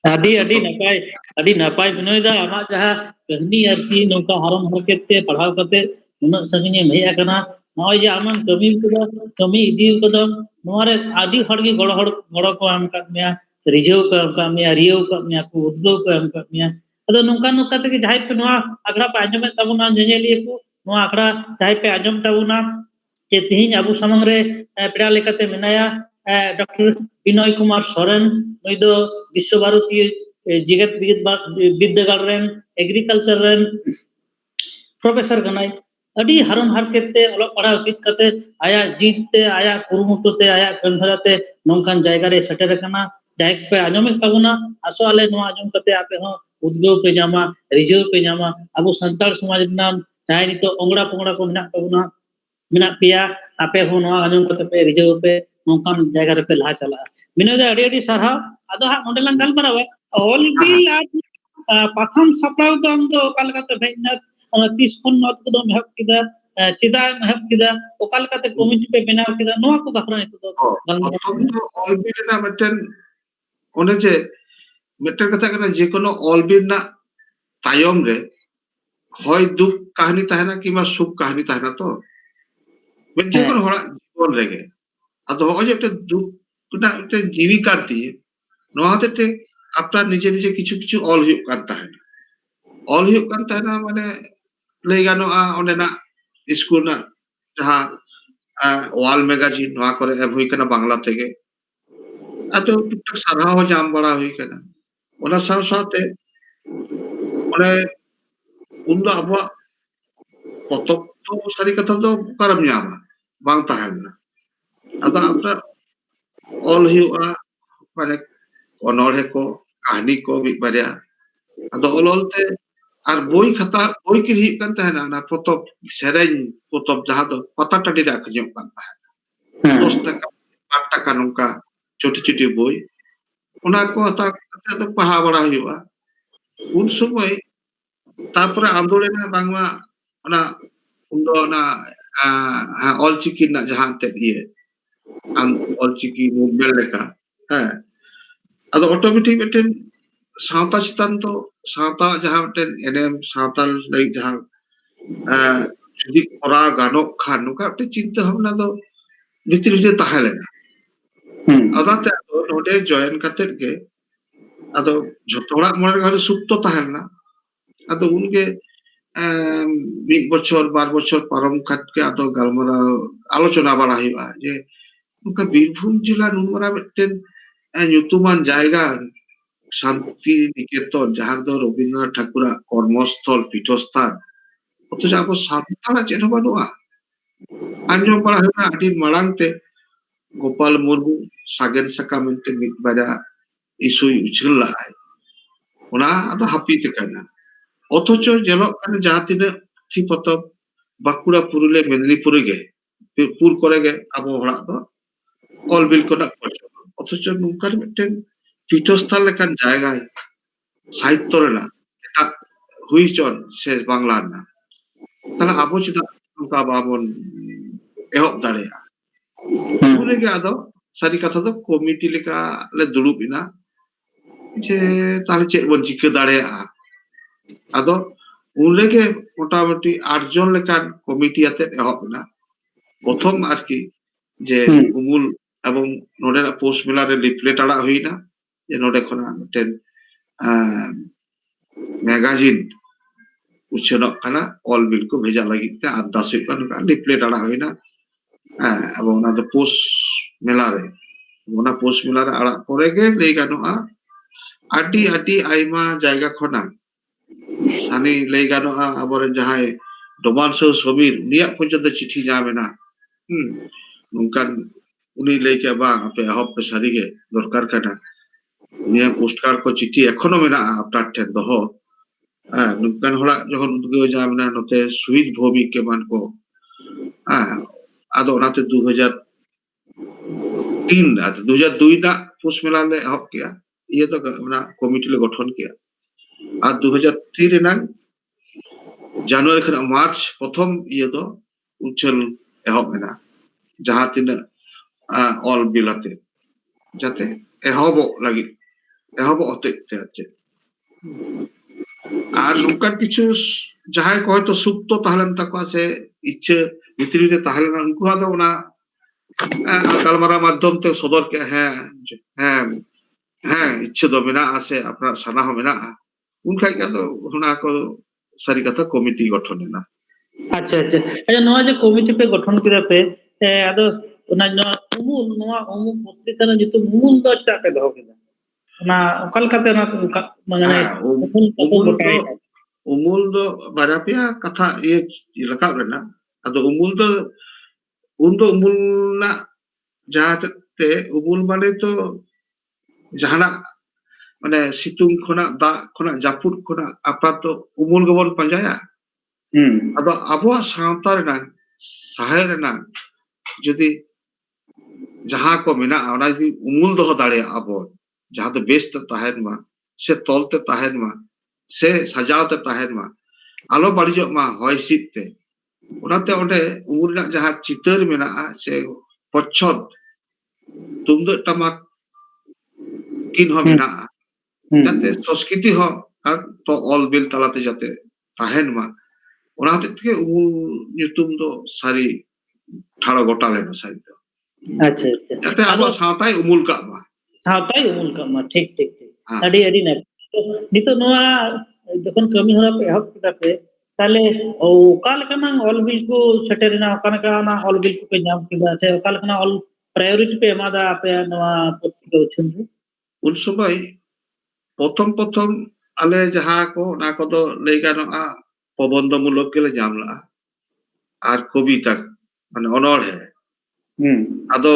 ᱟᱹᱰᱤ ᱱᱟᱯᱟᱭ ᱵᱤᱱᱚᱭ ᱫᱟ ᱟᱢᱟᱜ ᱡᱟᱦᱟᱸ ᱠᱟᱹᱦᱱᱤ ᱟᱨᱠᱤ ᱱᱚᱝᱠᱟ ᱦᱟᱨᱚᱢ ᱦᱟᱨᱠᱮᱛ ᱛᱮ ᱯᱟᱲᱦᱟᱣ ᱠᱟᱛᱮ ᱩᱱᱟᱹᱜ ᱥᱟᱺᱜᱤᱧ ᱮᱢ ᱦᱮᱡ ᱟᱠᱟᱱᱟ ᱱᱚᱜᱼᱚᱭ ᱡᱮ ᱟᱢᱮᱢ ᱠᱟᱹᱢᱤ ᱠᱟᱫᱟ ᱠᱟᱹᱢᱤ ᱤᱫᱤ ᱠᱟᱫᱟᱢ ᱱᱚᱣᱟ ᱨᱮ ᱟᱹᱰᱤ ᱦᱚᱲ ᱜᱮ ᱜᱚᱲᱚ ᱠᱚ ᱮᱢ ᱠᱟᱫ ᱢᱮᱭᱟ ᱨᱤᱡᱷᱟᱹᱣ ᱠᱚ ᱮᱢ ᱠᱟᱫ ᱢᱮᱭᱟ ᱨᱤᱭᱟᱹᱣ ᱠᱟᱫ ᱢᱮᱭᱟ ᱠᱚ ᱩᱫᱽᱜᱟᱹᱣ ᱠᱚ ᱮᱢ ᱠᱟᱫ ᱢᱮᱭᱟ ᱟᱫᱚ ᱱᱚᱝᱠᱟ ᱛᱮᱜᱮ ᱡᱟᱦᱟᱸᱭ ᱯᱮ ᱱᱚᱣᱟ ᱟᱠᱷᱲᱟ ᱯᱮ ᱟᱸᱡᱚᱢᱮᱫ ᱛᱟᱵᱚᱱᱟ ᱧᱮᱧᱮᱞᱤᱭᱟᱹ ᱠᱚ ᱱᱚᱣᱟ ᱟᱠᱷᱲᱟ ᱡᱟᱦᱟᱸᱭ ᱯᱮ ᱟᱸᱡᱚᱢ ᱛᱟᱵᱚᱱᱟ যে তিহিᱧ আবু সামang রে পেড়া লেকাতে মেনায়া ডক্টর বিনয় কুমার সরেন নই ᱫᱚ ᱵᱤᱥᱥᱚ ᱵᱷᱟᱨᱚᱛᱤ ᱡᱮᱜᱮᱛ বিদ্যাগাড় রেন এগ্রিকালচার রেন প্রফেসর কানাই ᱟᱹᱰᱤ ᱦᱟᱨᱚᱢ ᱦᱟᱨᱠᱮᱛ ᱛᱮ ᱚᱞᱚᱜ ᱯᱟᱲᱦᱟᱣ ᱪᱮᱫ ᱠᱟᱛᱮ ᱟᱭᱟᱜ ᱡᱤᱛ ᱛᱮ ᱟᱭᱟᱜ ᱠᱩᱨᱩᱢᱩᱴᱩ ᱛᱮ ᱟᱭᱟᱜ ᱠᱟᱹᱢᱤᱦᱚᱨᱟ ᱛᱮ ᱱᱚᱝᱠᱟᱱ ᱡᱟᱭᱜᱟ ᱨᱮ ᱥᱮᱴᱮᱨ ᱟᱠᱟᱱᱟ ᱡᱟᱦᱟᱸᱭ ᱯᱮ ᱟᱸᱡᱚᱢᱮᱫ ᱛᱟᱵᱚᱱᱟ ᱟᱥᱚᱜ ᱟᱞᱮ ᱱᱚᱣᱟ ᱟᱸᱡᱚᱢ ᱠᱟᱛᱮ ᱟᱯᱮ ᱦᱚᱸ উদ্গᱟᱹᱣ ᱯᱮ ᱧᱟᱢᱟ ᱨᱤᱡᱷᱟᱹᱣ ᱯᱮ ᱧᱟᱢᱟ ᱟᱵᱚ ᱥᱟᱱᱛᱟᱲ ᱥᱚᱢᱟᱡᱽ ᱨᱮᱱᱟᱜ ᱡᱟᱦᱟᱸᱭ ᱱᱤᱛᱚᱜ ᱚᱝᱲᱟ ᱯᱚᱝᱲᱟ ᱠᱚ ᱢᱮᱱᱟᱜ ᱛᱟᱵᱚᱱᱟ ᱢᱮᱱᱟᱜ ᱯᱮᱭᱟ ᱟᱯᱮ ᱦᱚᱸ ᱱᱚᱣᱟ ᱟᱸᱡᱚᱢ ᱠᱟᱛᱮ ᱯᱮ ᱨᱤᱡᱷᱟᱹᱣ ᱯᱮ ᱱᱚᱝᱠᱟᱱ ᱡᱟᱭᱜᱟ ᱨᱮᱯᱮ ᱞᱟᱦᱟ ᱪᱟᱞᱟᱜᱼᱟ ᱵᱤᱱᱚᱭ ᱫᱟ ᱟᱹᱰᱤ ᱥᱟᱨᱦᱟᱣ ᱟᱫᱚ ᱦᱟᱸᱜ ᱚᱸᱰᱮ ᱞᱟᱝ ᱜᱟᱞᱢᱟᱨᱟᱣᱟ ᱚᱞ ᱵᱤᱞ ᱟᱨ ᱯᱟᱛᱷᱟᱢ ᱥᱟᱯᱲᱟᱣ ᱫᱚ ᱟᱢ ᱫᱚ ᱚᱠᱟ ᱞᱮᱠᱟᱛᱮ ᱦᱮᱡ ᱮᱱᱟ ᱛᱤᱥ ᱠᱷᱚᱱ ᱱᱚᱣᱟ ᱠᱚᱫᱚᱢ ᱮᱦᱚᱵ ᱠᱮᱫᱟ ᱪᱮᱫᱟᱜ ᱮᱢ ᱮᱦᱚᱵ ᱠᱮᱫᱟ ᱚᱠᱟ ᱞᱮᱠᱟᱛᱮ ᱠᱚᱢᱤᱴᱤ ᱯᱮ ᱵᱮᱱᱟᱣ ᱠᱮᱫᱟ ᱱᱚᱣᱟ ᱠᱚ ᱵᱟᱠᱷᱨᱟ ᱱᱤᱛᱚᱜ ᱫᱚ ᱜᱟᱞᱢᱟᱨᱟᱣ প্রথম তো অলবিল না মিদটেন ওনে যে মিদটেন কথা কানা যে কোনো অলবিল না তায়ম রে হয় দুঃখ কাহিনী তাহেনা কিংবা সুখ কাহিনী তাহেনা তো যে কোনো হড়াগ জীবন রেগে আদো ওই যে একটা দুঃখ না একটা জীবিকা দিয়ে নোয়া হতে আপনার নিজে নিজে কিছু কিছু অল হুᱭᱩᱜ কান তাহেনা অল হুᱭᱩᱜ কান তাহেনা মানে লই গানোa অনেনা স্কুল না যাহা ওয়াল ম্যাগাজিন নোয়া করে এম হুই কানা বাংলা থেকে এত টুকটাক সারহাও জাম বাড়া হুই কানা ওনা সাথ সাথে মানে উন্দ আবহাওয়া পতক তো সারি কথা তো কারাম ñama bang tahen na ado আপনার অল হুᱭᱩᱜᱼᱟ মানে অনড়হে ko কাহিনী ko mid barya ado ololte আর বই খাতা বই কিরি হুᱭᱩᱜ kan tahena na potop sereñ potop jaha do pata tadi re akhriñoᱜ kan tahena 10 টাকা 8 টাকা nongka ছোট ছোট বই ওনা ko hataw kate ado pahao bara হুᱭᱩᱜᱼᱟ un সময় তারপরে আন্দোলনে বাংলা ওনা উন্দ না অলচিকি না যাহা তে দিয়ে অলচিকি মুভমেন্ট লেখা হ্যাঁ আদো অটোমেটিক মিদটেন সাঁওতা চিতান তো সাঁওতা যাহা মিদটেন এনএম সাঁওতাল লাই যাহা যদি করা গানক খান নৌকা একটা চিন্তা ভাবনা তো ভিতরে ভিতরে তাহেলেনা আদাতে নোডে জয়েন কাতে গে আদো যত হড়াগ মনে হয়তো সুপ্ত তাহেলনা আদো উনগে মিদ বছর 12 বছর পারম খাতকে আদো গালমারা আলোচনা বাড়া হুᱭᱩᱜᱼᱟ যে নৌকা বীরভূম জেলা নুনমারা মিদটেন nyutuman জায়গা শান্তি নিকেতন যাহার দো রবীন্দ্রনাথ ঠাকুরা কর্মস্থল পীঠস্থান অথচ আবো সান্তাড়া chain বানুয়া anjom bala huna adi marang te Gopal Murmu Sagen Sakam ente mit bada isui ucil lai ona ado hapi tekana অথচ যেলক কানে যাহা তিনাᱹᱜ পুঁথি পতᱚᱵ বাঁকুড়া পুরুলিয়া মেদিনীপুরে গে পুর করে গে আবো হড়ᱟᱜ ᱫᱚ ᱚᱞ ᱵᱤᱞ ᱠᱚ ᱱᱟᱜ ᱯᱚᱪᱚᱜ অথচ ᱱᱚᱝᱠᱟᱱ ᱢᱤᱫᱴᱮᱱ ᱯᱤᱴᱷᱚᱥᱛᱷᱟᱱ ᱞᱮᱠᱟᱱ ᱡᱟᱭᱜᱟ সাহিত্য ᱨᱮᱱᱟᱜ ᱮᱴᱟᱜ ᱦᱩᱭ ᱪᱚᱱ ᱥᱮ ᱵᱟᱝᱞᱟ ᱨᱮᱱᱟᱜ তাহলে আবো ᱪᱮᱫᱟᱜ ᱱᱚᱝᱠᱟ ᱵᱟᱵᱚᱱ ᱮᱦᱚᱵ ᱫᱟᱲᱮᱭᱟᱜᱼᱟ ᱩᱱ ᱨᱮᱜᱮ ᱟᱫᱚ ᱥᱟᱹᱨᱤ ᱠᱟᱛᱷᱟ ᱫᱚ ᱠᱚᱢᱤᱴᱤ ᱞᱮᱠᱟ ᱞᱮ ᱫᱩᱲᱩᱵ ᱮᱱᱟ ᱡᱮ ᱛᱟᱦᱞᱮ ᱪᱮᱫ ᱵᱚᱱ ᱪᱤᱠᱟᱹ ᱫᱟᱲᱮᱭᱟᱜᱼᱟ ᱟᱫᱚ ᱩᱱ ᱨᱮᱜᱮ মোটামুটি 8 জন লেখান কমিটি আতে এহব না প্রথম আর কি যে উমুল এবং নোডের পোস্ট মেলারে লিফলেট আড়া হইনা যে নোডে খনা মিটেন ম্যাগাজিন উচ্ছেনক কানা অল বিল কো ভেজা লাগিতে আর 10 কানা লিফলেট আড়া হইনা এবং ওনা দো পোস্ট মেলারে ওনা পোস্ট মেলারে আড়া পরে গে লেই গানোa আডি আডি আইমা জায়গা খনা সানি লেই গানোa আবরেন যাহাই ডোমানসো সমীর উনিয়া পর্যন্ত চিঠি যাবে nungkan uni lay ke bang ape ahop pe sarige dorkar kana niya postcard ko chithi ekhono mena apnar ten doho nungkan hola jokhon udgeo jamna note suhit bhomik ke man ko ado onate 2003 ado 2002 na post mela le ahop kiya iye to na committee le গঠন kiya আর 2003 রেনাং জানুয়ারি খান March প্রথম ইয়ে তো উচ্চল এহব মেনা যাহা তিনা all বিলাতে যাতে এহব লাগি এহব হতে আছে আর নৌকার কিছু যাহাই হয়তো সুপ্ত তাহলেন তাকো আছে ইচ্ছে ভিতরিতে তাহলেন উনকু আদো ওনা গালমারা মাধ্যম তে সদর কে হ্যাঁ হ্যাঁ হ্যাঁ ইচ্ছে দো মেনা আছে আপনার সানা হবে না উনখাই কে তো ওনা কো সারি কথা কমিটি গঠন না আচ্ছা আচ্ছা আচ্ছা নয়া যে কমিটি পে গঠন করে পে আদো ওনা উমুল নয়া উমুল পত্রিকা না যেহেতু মূল দ চা পে দহ কেদা না অকাল কাতে না মানে umul do barapia katha ye rakab rena ado umul na jahate umul mane to jahana মানে সিতুং খনা দা খনা জাপুর খনা আপাতত উমুল গবন পাঞ্জায়া আদো আবহাওয়া সাঁওতা রেনাং সাহায় রেনাং যদি যাহা কো মেনা ওনা যদি উমুল দহ দাড়ে আবো যাহা তো বেশ তাহেন মা সে তলতে তাহেন মা সে সাজাওতে তাহেন মা আলো বাড়িজক মা হয় শীততে ওনাতে ওটে উমুল না যাহা চিতর মেনা সে পচ্ছদ তুমদো টামাক কিন হ মেনা যাতে সংস্কৃতি হ আর তো অল বিল তালাতে যাতে তাহেন মা ওনা হতে থেকে উমুল নিতুম দো সারি ঠাড়ো গোটা লেনা সারি তো আচ্ছা আচ্ছা যাতে আবো সাঁওতাই উমুল কা মা সাঁওতাই উমুল কা মা ঠিক ঠিক ঠিক আডি আডি না নিতো নোয়া যখন কমি হরা পে হক কিতা পে তাহলে ওকাল কানা অল বিল কো সেটেরিনা ওকানা কানা অল বিল কো পে নাম কিবা আছে ওকাল কানা অল প্রায়োরিটি পে এমাদা আপে নোয়া পত্রিকা উচ্ছন উন সময় প্রথম আলে যাহা কো না কত লই গানোa প্রবন্ধমূলক গেলে জামলা আর কবিতা মানে অনড়হে আদো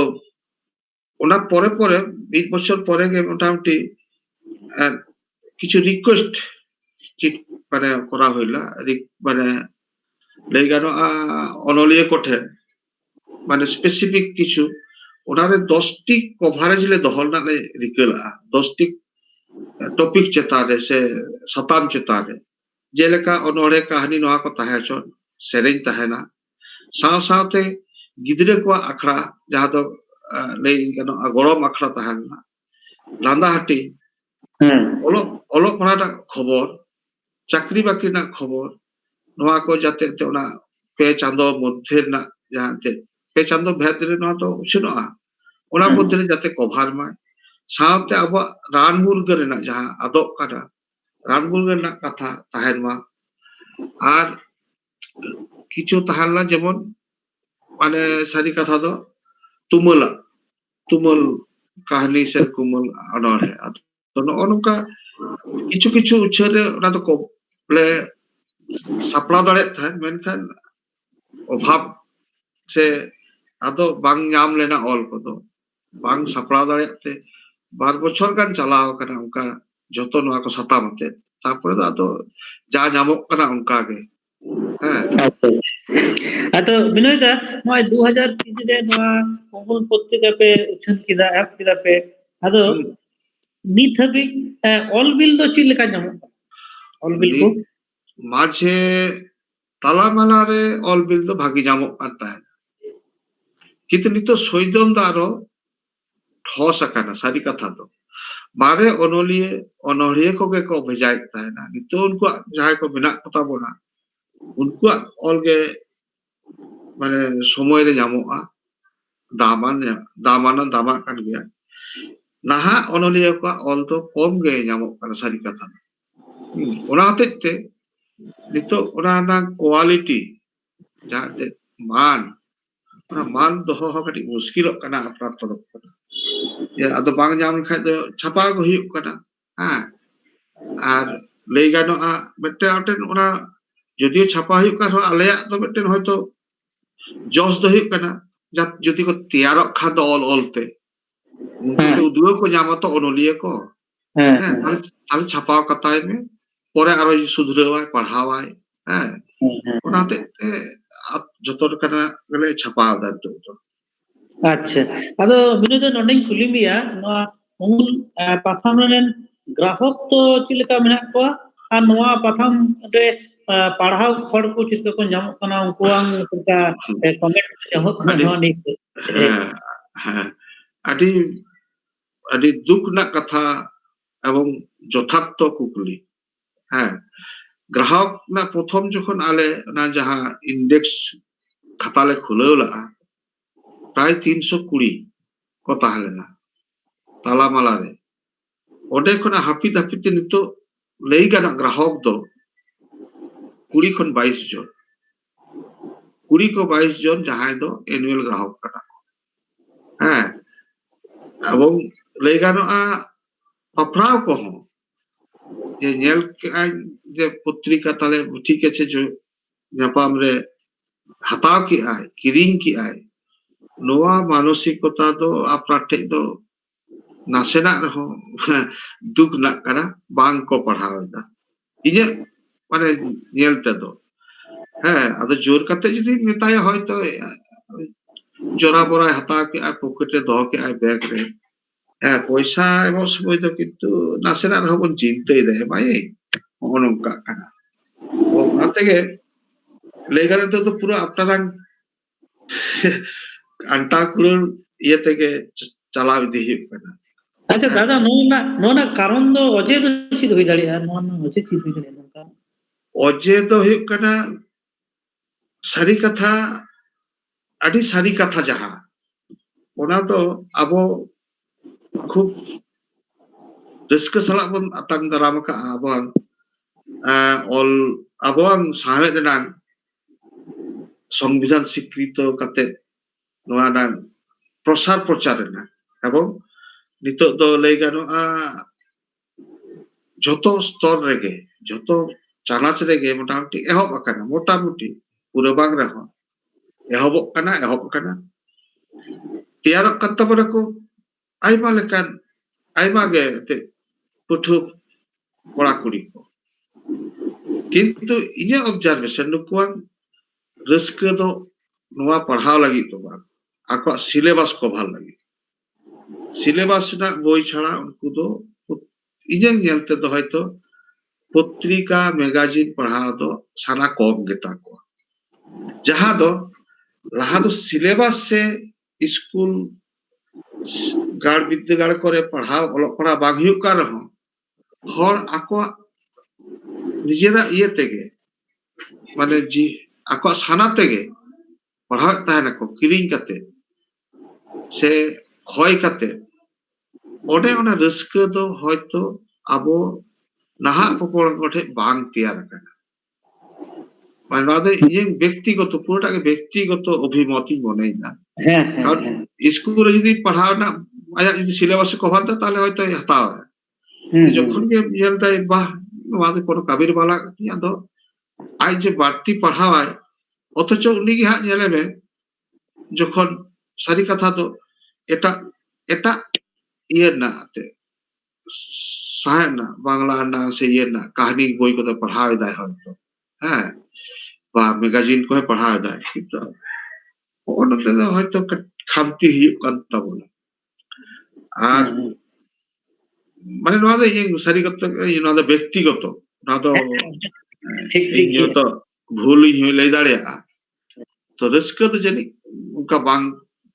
ওনা পরে পরে 20 বছর পরে গে মোটামুটি কিছু রিকোয়েস্ট মানে করা হইলা মানে লই গানোa অনলিয়ে কোঠে মানে স্পেসিফিক কিছু ওনারে 10টি কভারেজ লে দহল না রিকেলা 10টি টপিক চেতারে সে সাতাম চেতারে যেলেকা অনড়ে কাহিনী নোয়া কো তাহে চন সেরেন তাহেনা সাও সাওতে গিদরে কো আখড়া যাহা তো লই গানো গরম আখড়া তাহেনা লান্দাহাটি অলো পড়াটা খবর চাকরি বাকরি না খবর নোয়া কো যাতে ওনা পে চাঁদো মধ্যে না যাতে পে চাঁদো ভেতরে নোয়া তো উছনোa ওনা মধ্যে যাতে কভার মায় সাথে আবো রান মুরগা রেনা যাহা আদক কাটা রান মুরগা না কথা তাহেন মা আর কিছু তাহালা যেমন মানে সারি কথা দো তুমল কাহিনী সে কুমল অনড়হে তো নকা কিছু কিছু উচ্ছরে ওনা তো বলে সাপড়া দাঁড়ে থাকেন মেনখান অভাব से आदो बांग नाम लेना ऑल को दो बांग सपड़ा दाड़े ते बार बछर गान चलाव कना उनका जतो नवा को सता मते तापर आदो जा नामक कना उनका के हाँ ᱟᱫᱚ ᱵᱤᱱᱚᱭ ᱫᱟ ᱱᱚᱜᱼᱚᱭ 2003 ᱨᱮ ᱱᱚᱣᱟ ᱢᱚᱝᱜᱚᱞ ᱯᱚᱛᱨᱤᱠᱟ ᱯᱮ ᱩᱪᱷᱟᱹᱱ ᱠᱮᱫᱟ ᱮᱯ ᱠᱮᱫᱟ ᱯᱮ ᱟᱫᱚ ᱱᱤᱛ ᱦᱟᱹᱵᱤᱡ ᱚᱞ ᱵᱤᱞ ᱫᱚ ᱪᱮᱫ ᱞᱮᱠᱟ ᱧᱟᱢᱚᱜ ᱠᱟᱱᱟ ᱚल बिल को माझे तालामाला रे ऑल बिल दो भागी नामक आता है किंतु नितो सोइदम दारो ठोस अकाना सारी कथा दो मारे ओनोलिए को भेजाय ताहेना नितो उनको जहां को बिना पता बोना उनको ऑल के माने समय रे नामोआ दामा कान गया नाहा ओनोलिए को ऑल तो कम गे नामक काना सारी कथा ओना हतेते नितो ओना ना क्वालिटी जहां मान ओना मान दोहो हो कटी मुश्किल कना अपना तरफ कना या अदो बांग नाम खाय दो छापा को हुयुक कना हां आर लई गानोआ मिटे आटेन ओना जदियो छापा हुयुक का हो आलेया तो मिटे हयतो जस दो हुयुक कना जदि को तैयार खा दो ऑलते उनको उद्योग को नाम तो ओनोलिए को हां ताले छापा कताय में परे आरो सुधरावाय पढ़ावाय हां ओनाते जतो कना गले छापा दा तो अच्छा अदो बिनो दो नोंडे कुली मिया नोआ मूल पाथाम रेन ग्राहक तो चिलका मेना को आ नोआ पाथाम रे पढ़ाव खड़ को चितो को नाम कना उनकोआंग तुका कमेंट जहो कना नि हां आदि आदि दुख ना कथा एवं যথার্থ कुकली हां ग्राहक ना प्रथम जखन आले ना जहां इंडेक्स खाता ले खुलेव ला प्राय 320 को ताहलेना तालामाला रे ओडे खना हापिद हापिद नितो लई गाना ग्राहक दो 20 खन 22 जन 20 को 22 जन जहां दो एनुअल ग्राहक कना हां एवं लई गाना पपराव को हो जे नेल के जे पत्रिका ताले ठीक है जो ᱧᱟᱯᱟᱢ रे हताव की आय किरिंग की आय नोआ मानसिकता दो अपना ठेक दो नासेना रहो दुख ना करा बांग को पढ़ावदा इजे माने नेलते दो हां अद जोर कते जदी मेताय होयतो जोरा बोरा हताव के आय पॉकेटे दो के आय बैग रे पैसा एवं समय तो किंतु नासेना रहो बन चिंते दे भाई ओनका कना ओनाते के लेगारे तो पूरा अपना अंटा कुल ये तेगे चला विधि कना अच्छा दादा नोना कारण दो अजे दो चिद होई दाड़िया नोना अजे चिद होई दाड़िया नोका अजे तो हुयुक कना सारी कथा अडी सारी कथा जहां ओना तो अबो खूब रस्क सला बन अतंग दाराम का आबों ऑल आबों साहे देना संविधान स्वीकृत कते नोआ ना प्रसार प्रचार ना एवं नितो दो लई गानोआ जतो स्तर रेगे जतो चानाच रेगे मोटामुटी एहब अकाना मोटामुटी पूरा बांग रहो एहब अकाना तैयार कत्ता बरको आइमा लेकान आइमा गे ते पुठु कोड़ा कुड़ी को किंतु इnya ऑब्जर्वेशन नुकुआन रस्के दो नोआ पढ़ाव लगी तो बा आको सिलेबस को भाल लगी सिलेबस ना बोई छड़ा उनको दो इnya नेलते दो हयतो पत्रिका मैगजीन पढ़ाव दो साना कम गेता को जहां दो लहा दो सिलेबस से स्कूल गाड़ विद्यागार करे पढ़ाव अलग पढ़ा बागियो का रहो हर आको निजेरा ये तेगे माने जी आको साना तेगे पढ़ाव ताहना को किरिंग कते से खय कते ओडे ओना रस्क दो हयतो आबो नाहा पपड़ कोठे बांग तैयार कना माने नादे ये व्यक्तिगत पूराटा के व्यक्तिगत अभिमति बनेना स्कूल यदि पढ़ाव ना आया यदि सिलेबस कवर दा ताले हयतो हताव जखन के येलता बा नोआदे कोनो काबिर वाला या दो आज जे बाड़ती पढ़ावाय अथच उनी गे हा नेले में যখন সারি কথা তো এটা এটা ইয়ে না সাহেব না বাংলা না সে ইয়ে না কাহিনী বই को पढ़ावे दाय হয়তো হ্যাঁ বা ম্যাগাজিন को पढ़ावे दाय কিন্তু ওনাতে হয়তো খামতি হুᱭᱩᱜ ᱠᱟᱱ ᱛᱟᱵᱚᱱᱟ আর মানে নওয়া ᱫᱚ ᱤᱧ ᱥᱟᱹᱨᱤ ᱠᱟᱛᱷᱟ ᱱᱚᱣᱟ ᱫᱚ ᱵᱮᱠᱛᱤᱜᱚᱛ ᱱᱚᱣᱟ ᱫᱚ ठीक ठीक ᱤᱧ ᱦᱚᱭᱛᱚ ভুলᱤᱧ ᱞᱟᱹᱭ ᱫᱟᱲᱮᱭᱟᱜᱼᱟ तो रस्क तो जानी उनका बांग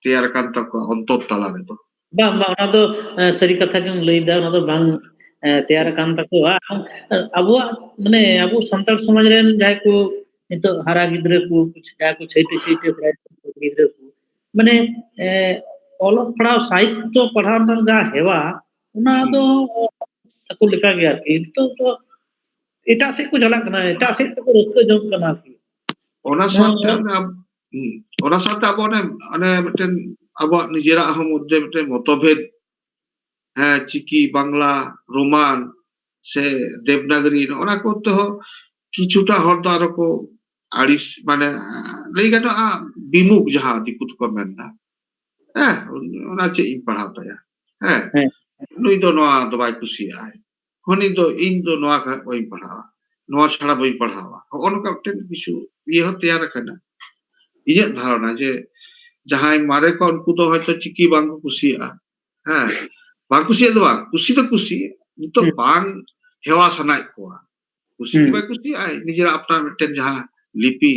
तैयार kan takwa ontot tala redo bang bang ona do sari katha gem lay da ona do bang teyar kan takoa abo mane abo santal samaj ren jahay ko nito hara gidre ko kuch ja ko chaite chaite gidre ko mane olok padhaw sahitya padhaw tar ja hewa ona do aku leka ge arki to eta se ko jalak kana eta se ko raska jog kana arki ona saate ona saate abo ane miten abo nijera ahom modde miten motobhed হ্যাঁ চিকি Bangla Roman সে দেবনাগরী ওনা করতে হো কিছুটা হরদো আরো কো আড়িস মানে ᱞᱟᱹᱭ ᱜᱟᱱᱚᱜᱼᱟ বিমুখ ᱡᱟᱦᱟᱸ ᱫᱤᱠᱩ ᱛᱮᱠᱚ ᱢᱮᱱᱫᱟ ᱦᱮᱸ ᱚᱱᱟ ᱪᱮᱫ ᱤᱧ ᱯᱟᱲᱦᱟᱣ ᱛᱟᱭᱟ ᱦᱮᱸ ᱱᱩᱭ ᱫᱚ ᱱᱚᱣᱟ ᱫᱚ ᱵᱟᱭ ᱠᱩᱥᱤᱭᱟᱜᱼᱟ ᱦᱚᱱᱤ ᱫᱚ ᱤᱧ ᱫᱚ ᱱᱚᱣᱟ ᱵᱟᱹᱧ ᱯᱟᱲᱦᱟᱣᱟ ᱱᱚᱣᱟ ᱪᱷᱟᱲᱟ ᱵᱟᱹᱧ ᱯᱟᱲᱦᱟᱣᱟ ᱦᱚᱜᱼᱚ ᱱᱚᱝᱠᱟ ᱢᱤᱫᱴᱮᱱ ᱠᱤᱪᱷᱩ ᱤᱭᱟᱹ ᱦᱚᱸ ᱛᱮᱭᱟᱨ ᱟᱠᱟᱱᱟ ᱤᱧᱟᱹᱜ ধারণা যে ᱡᱟᱦᱟᱸᱭ ᱢᱟᱨᱮ ᱠᱚ ᱩᱱᱠᱩ ᱫᱚ ᱦᱚᱭᱛᱚ ᱪᱤᱠᱤ ᱵᱟᱝ ᱠᱚ ᱠᱩᱥᱤᱭᱟᱜᱼᱟ ᱦᱮᱸ ᱵᱟᱝ ᱠᱩᱥᱤᱭᱟᱜ ᱫᱚ ᱵᱟᱝ ᱠᱩᱥᱤ ᱫᱚ ᱠᱩᱥᱤ ᱱᱤᱛᱚᱜ ᱵᱟᱝ hewa sanai koa kusi ki bai kusi ai nijera apnar mitten jaha lipi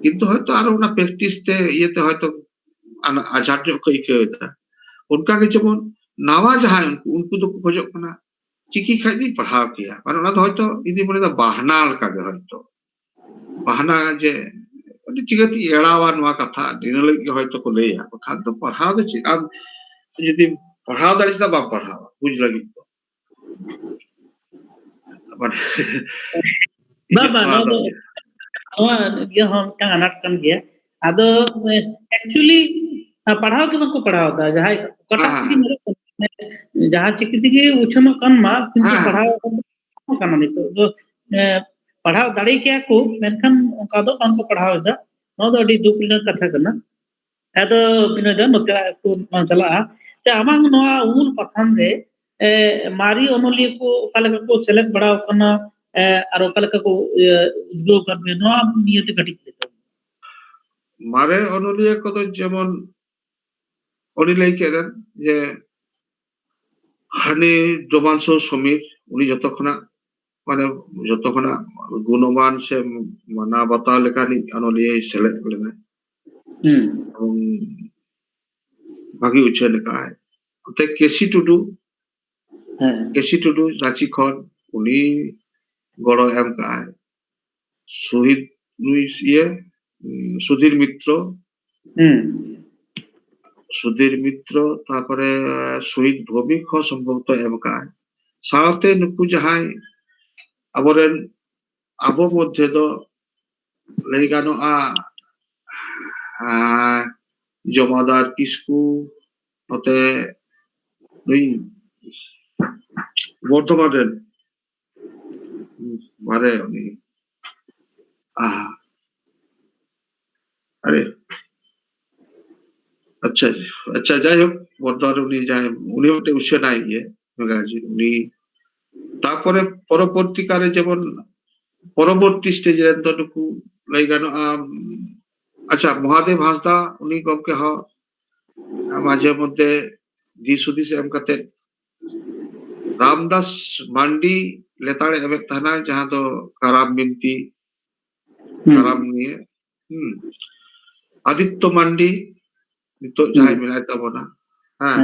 কিন্তু হয়তো আরো না প্র্যাকটিস তে ইয়েতে হয়তো আচার্য को ইকেদা उनका के যেমন নাওয়া জাহান उनको তো খোঁজক না চিকি খাইদি পড়াও কিয়া মানে ওনা তো হয়তো ইদি বলে দা বাহানা লকাগে হয়তো বাহানা যে ওটি চিগতি এড়াওয়া নোয়া কথা দিনলে হয়তো ko leya খান তো পড়াও দে আর যদি পড়াও দাঁড়িস না বা পড়াও বুঝ লাগি তো মানে baba no do dia hon kang anak kan dia ado actually padhaw ke bako padhaw da jahay kata ki mere jaha chiki dige uchano kan ma kintu padhaw kan nito do padhaw dare kya ko menkan onka do kan ko padhaw da no do adi duk lina katha kana ado bina da nota ko chala te amang no ul patham re mari onoli ko kala ko select badaw kana আর ওকালকা কো উদ্যোগ করবে নোয়া নিয়তে ঘটিত লেতো মারে অনুলিয়া কত যেমন অনিলাই কেরেন যে হানি রোমাংস সমীর উনি যতক্ষণ গুণমান সে মানা বাতা লেখানি অনলিয়া সিলেক্ট লেনা এবং ভাগি উচ্ছে লেখা হয় ওতে কেসি টুডু রাঁচি খন উনি গড় এম কায় শহীদ নুই ইয়ে সুধীর মিত্র তারপরে শহীদ ভৌমিক সম্ভবত এম কায় সাথে নুকু জাহাই আবরেন আবো মধ্যে দ লাই গানোয়া জমাদার কিসকু নতে নুই বর্ধমানের মারে উনি আরে আচ্ছা আচ্ছা যাই হোক বর্ধমানে উনি যায় উনি ওটা উৎস নাই গিয়ে ম্যাগাজিন উনি তারপরে পরবর্তীকালে যেমন পরবর্তী স্টেজে যতটুকু লাই গানোয়া আচ্ছা মহাদেব হাঁসদা উনি গমকে হ মাঝে মধ্যে দিস হুদিস এম কাতে রামদাস মান্ডি লেতাড়ে এমে তাহনা যাহা তো কারাম বিনতি কারাম নিয়ে আদিত্য মান্ডি নিতো যাহাই মেলায় তাবনা হ্যাঁ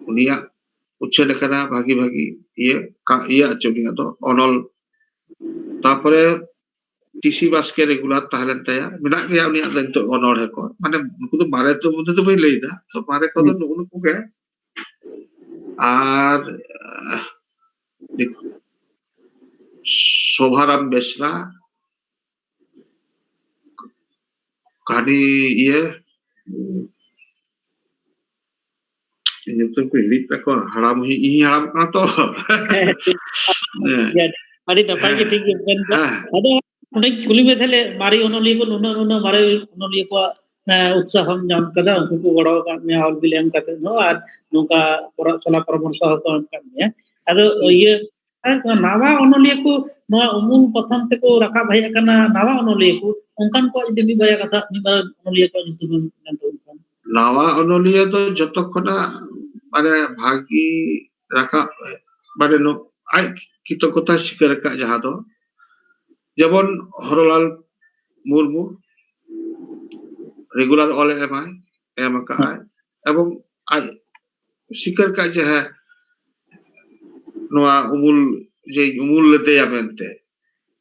উনিয়া উচ্ছে লেখানা ভাগি ভাগি ইয়ে আছে উনিয়া তো অনল তারপরে টিসি বাসকে রেগুলার তাহলেন তায়া মেনা গিয়া উনিয়া তো অনল হে কো মানে উনকু তো মারে তো মধ্যে তো বই লইদা তো মারে কত উনকু গে আর Shobharam Besra kani iya nyusun ko hilit ako haram hi haram kana to adi napai ge thik ben ado unik kuli me thale mari onoli ko nuno mari onoli ko उत्साहम नाम कदा उनको को गड़ो का में हॉल बिल एम करते no और नोका चला परामर्श हको एम करने अदो ये नावा ओनोलिया को नवा उमुल प्रथम ते को रखा भय करना नावा ओनोलिया को उनकान को जमी बया कथा निबार ओनोलिया को जुतुम नंतो नावा ओनोलिया तो जतो खना माने भागी रखा माने नो आई कृतज्ञता स्वीकार का जहाँ दो जेमन हरलाल मुर्मू रेगुलर ऑल एम का आय एवं आई स्वीकार का जे है नवा उमुल जे उमुल लेते या मेनते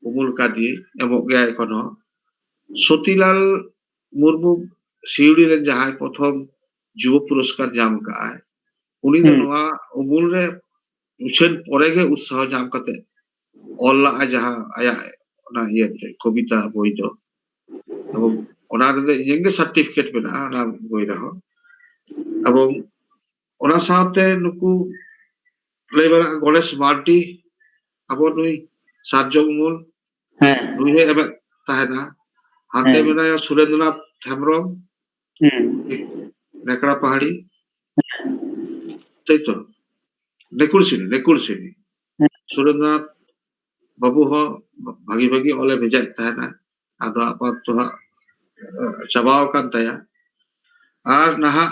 उमुल का दी एमो गया एखोनो सतीलाल मुर्मू सिउड़ी रे जहाँ प्रथम युवा पुरस्कार जाम का आय उनी दो नवा उमुल रे उछन परेगे उत्साह जाम करते ऑल जहाँ आया ना ये कविता बोई दो एवं ओना रे येंगे सर्टिफिकेट मेना ना बोई रहो एवं ओना साथे नुकु लेबरा गणेश मार्टी अब नुई सार्जो उमुल नुई हे एबे ताहेना हाते मेना सुरेंद्रनाथ हेम्ब्रम नेकड़ा पहाड़ी तै तो नेकुल सिनी सुरेंद्रनाथ बाबू हो भागी भागी ओले भेजा ताहेना आदो आपात तो चबाव कान ताया आर नहा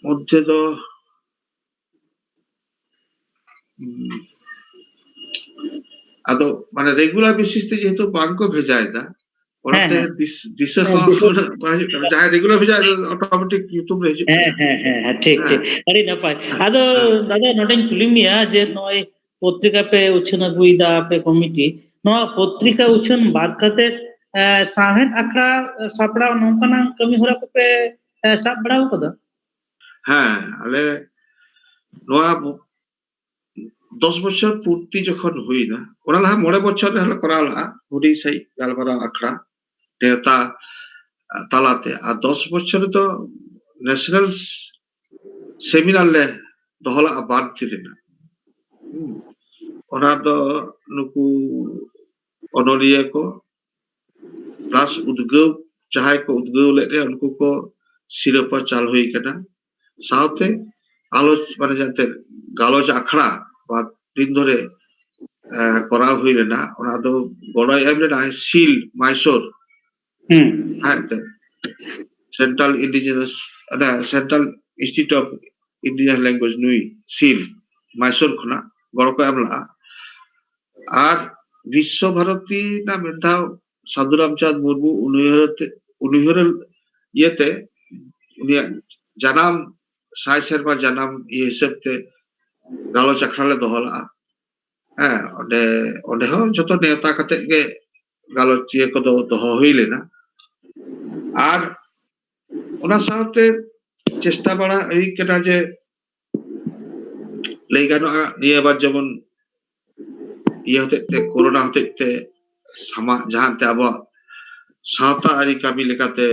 मध्य दो आदो माने रेगुलर बेसिस ते जेहेतु बांग को भेजायदा ओनाते दिशा जहाँ रेगुलर भेजा ऑटोमेटिक यूट्यूब रे हिजुग ठीक ठीक अरे नपाय आदो दादा नोटिंग कुलिमिया जे नय पत्रिका पे उछन अगुइदा पे कमिटी नो पत्रिका उछन बात करते साहेब अखड़ा सापड़ा नौकना कमी होरा को पे साब बड़ाव कदा हाँ अले नोआ 10 বছর পূর্তি যখন হই না ওরা লাহা 9 বছর হলে করা লা হুডি সেই গালবারা আখড়া দেবতা তালাতে আর 10 বছরে তো ন্যাশনাল সেমিনার লে দহলা আবাদ ছিলেন ওরা তো নুকু অনলিয়া को प्लस उद्गव चाहे को उद्गव ले उनको को सिरपा चाल हुई कना साथे आलोच माने जानते गालोच आखड़ा বা দিন ধরে করা হইল না ওনা তো বড় এমনি না সিল মাইসোর হ্যাঁ central indigenous central institute of Indian language নুই সিল মাইসোর খনা বড় কো আমলা আর বিশ্বভারতী না মেধা সাধুরামচাঁদ মুর্মু উনিহর ইয়েতে উনি জানাম সাই সেরমা জানাম ইয়ে হিসেবতে गालो चखराले दोहला ओंडे ओंडे हो जतो नेता कते गे गालो चिए को दोहो हुई लेना आर ओना साथे चेष्टा बड़ा एई केना जे लई गानो निये बार जेमन इये होते ते कोरोना होते ते सामा जहां ते अब सावता आरी कामी लेकाते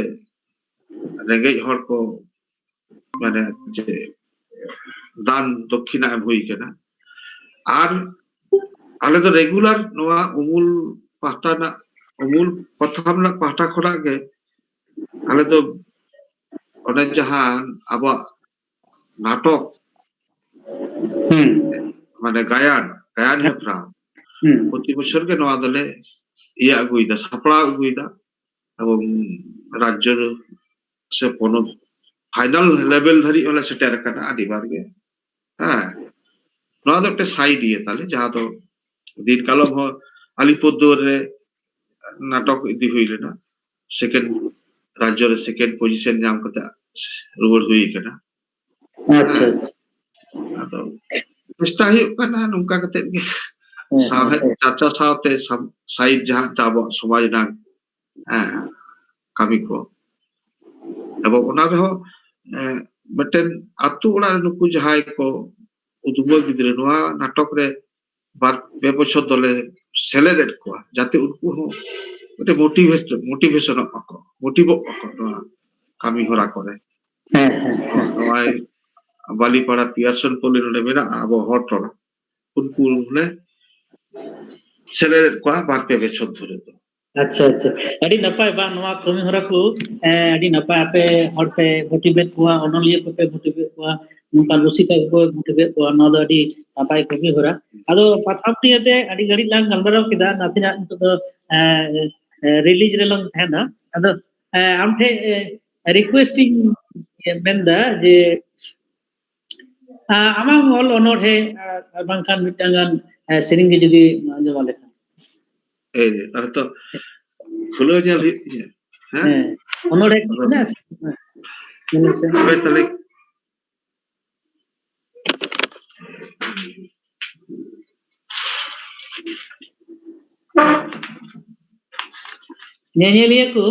रेंगेज हर को माने जे दान दक्षिणा एम हुई केना आर आले तो रेगुलर नोआ उमुल पाहटा ना उमुल प्रथम ना पाहटा खड़ा के आले तो ओने जहां अब नाटक माने गायन है प्रा प्रति बছর के नोआ दले इया अगुइदा सापड़ा अगुइदा एवं राज्य से कोनो फाइनल लेवल धरी ओले सेटर कना आदिबार के हाँ नोआ दो साइड ये ताले जहां तो दिन कालम हो अलीपुरदुआर रे नाटक इदी हुई लेना सेकंड राज्य रे सेकंड पोजीशन नाम कता रुवर हुई कना अच्छा आदो चेष्टा ही कना नुका कते के साहे चाचा साथे साइड जहां ताबो समाज ना कमी को एवं ओना रे हो मटेन आतु ओड़ा नुकु जहाय को उदुम गिद्रे नोआ नाटक रे बार बेबछर दले सेलेदेट को जाते उनको हो ओटे मोटिवेशन अको मोटिव अको कामी होरा करे नोआ बालीपाड़ा पियरसन पोले नोडे मेना अब हटरा उनको ने सेलेदेट को बार पे बेबछर धरे तो अच्छा अच्छा अड़ी नपाय बा नवा कमी हरा को अड़ी नपाय आपे हर पे मोटिवेट हुआ ओनलिया को पे मोटिवेट हुआ नुका लुसिका को मोटिवेट हुआ ना दो अड़ी नपाय कमी हरा अदो पाथाम टियते अड़ी गड़ी लांग गलबराव किदा नाथिना तो रिलीज रे लंग थाना अदो आम ठे रिक्वेस्टिंग मेंदा जे आमाम ऑल ऑनर है बांखान मिटांगान सेरिंग के जदी आंजम लेखा तो खुलो nyal हाँ ऑनर है ना अबे तले nyanyeliya ko